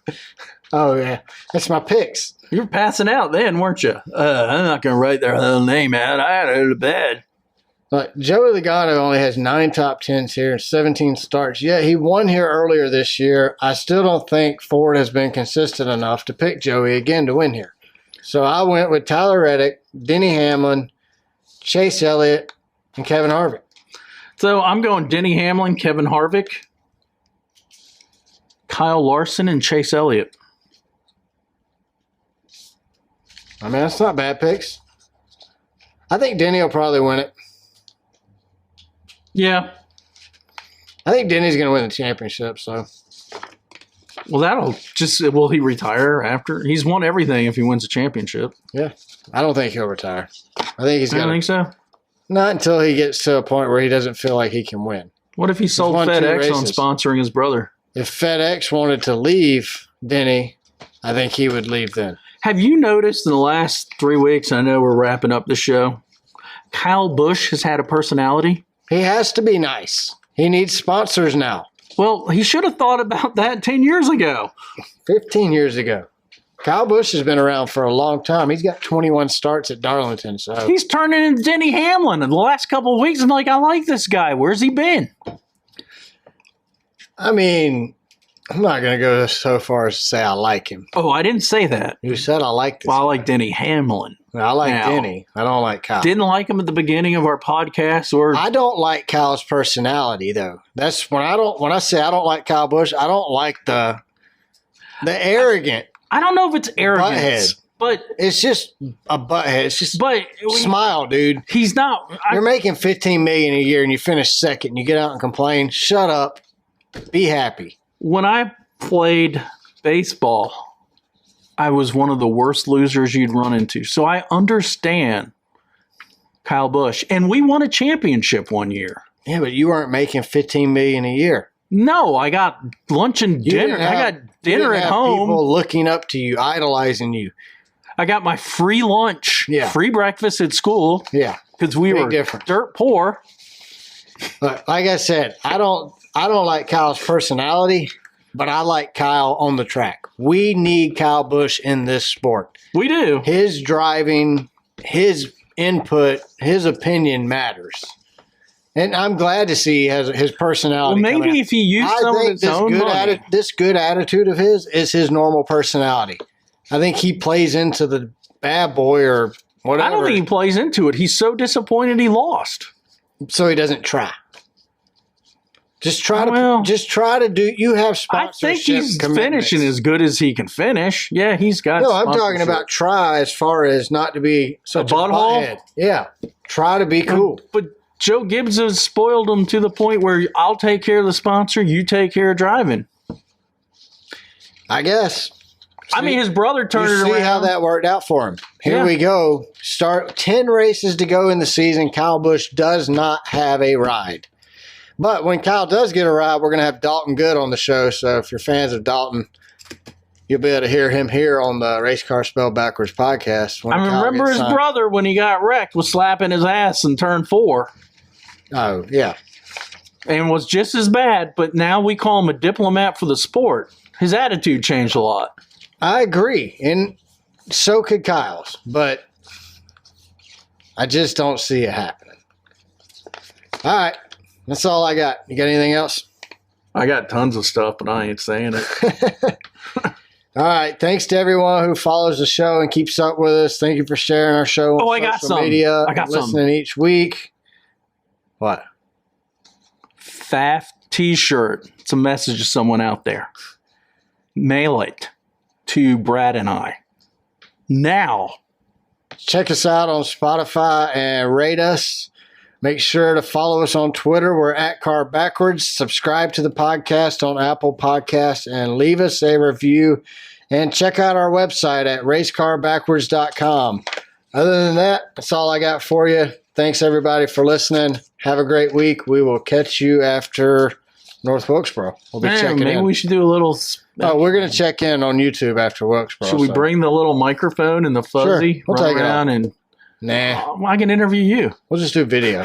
Oh, yeah. That's my picks. You were passing out then, weren't you? I'm not going to write their little name out. I had to go to bed. But Joey Logano only has 9 top 10s here and 17 starts. Yeah, he won here earlier this year. I still don't think Ford has been consistent enough to pick Joey again to win here. So I went with Tyler Reddick, Denny Hamlin, Chase Elliott, and Kevin Harvick. So I'm going Denny Hamlin, Kevin Harvick, Kyle Larson, and Chase Elliott. I mean, that's not bad picks. I think Denny will probably win it. Yeah. I think Denny's going to win the championship, so. Well, will he retire after? He's won everything if he wins a championship. Yeah. I don't think he'll retire. I think he's going to. I think so. Not until he gets to a point where he doesn't feel like he can win. What if he sold FedEx on sponsoring his brother? If FedEx wanted to leave Denny, I think he would leave then. Have you noticed in the last 3 weeks, I know we're wrapping up the show, Kyle Busch has had a personality? He has to be nice. He needs sponsors now. Well, he should have thought about that 10 years ago. 15 years ago. Kyle Busch has been around for a long time. He's got 21 starts at Darlington. So he's turning into Denny Hamlin in the last couple of weeks. I'm like, I like this guy. Where's he been? I mean, I'm not going to go so far as to say I like him. Oh, I didn't say that. You said I like this. Well, I like Denny Hamlin. I like Denny. I don't like Kyle. Didn't like him at the beginning of our podcast, or I don't like Kyle's personality though. That's when I say I don't like Kyle Busch. I don't like the arrogant. I don't know if it's arrogance, butthead. But it's just a butthead. It's just smile, dude. He's not. You're making $15 million a year and you finish second. And you get out and complain. Shut up. Be happy. When I played baseball, I was one of the worst losers you'd run into. So I understand Kyle Busch. And we won a championship one year. Yeah, but you weren't making $15 million a year. No, I got lunch and dinner. I got dinner at home. People looking up to you, idolizing you. I got my free lunch, free breakfast at school. Yeah, because we were dirt poor. But like I said, I don't like Kyle's personality, but I like Kyle on the track. We need Kyle Busch in this sport. We do. His driving, his input, his opinion matters. And I'm glad to see he has his personality. Well, maybe if he used some of his own money. This good attitude of his is his normal personality. I think he plays into the bad boy or whatever. I don't think he plays into it. He's so disappointed he lost. So he doesn't try. Just try to do. You have sponsorship. I think he's finishing as good as he can finish. Yeah, he's got. No, I'm talking about try as far as not to be such a butthead. Yeah, try to be cool. But Joe Gibbs has spoiled him to the point where I'll take care of the sponsor, you take care of driving. I guess. I mean, his brother turned it around. See how that worked out for him. Here we go. 10 races to go in the season. Kyle Busch does not have a ride. But when Kyle does get a ride, we're going to have Dalton Good on the show. So if you're fans of Dalton, you'll be able to hear him here on the Race Car Spelled Backwards podcast. I remember his brother, when he got wrecked, was slapping his ass in turn 4. Oh, yeah. And was just as bad, but now we call him a diplomat for the sport. His attitude changed a lot. I agree, and so could Kyle's, but I just don't see it happening. All right, that's all I got. You got anything else? I got tons of stuff, but I ain't saying it. All right, thanks to everyone who follows the show and keeps up with us. Thank you for sharing our show on social media. I got listening each week. What? Pfaff T-shirt. It's a message to someone out there. Mail it to Brad and I. Now. Check us out on Spotify and rate us. Make sure to follow us on Twitter. We're at Car Backwards. Subscribe to the podcast on Apple Podcasts and leave us a review. And check out our website at racecarbackwards.com. Other than that, that's all I got for you. Thanks, everybody, for listening. Have a great week. We will catch you after North Wilkesboro. We'll be checking in. Maybe we should do a little... we're going to check in on YouTube after Wilkesboro. Should we bring the little microphone and the fuzzy? Sure. We'll take around it and... Nah. I can interview you. We'll just do video.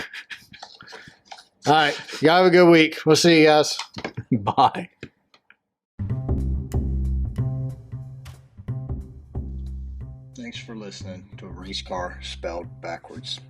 All right. Y'all have a good week. We'll see you guys. Bye. Thanks for listening to Race Car Spelled Backwards.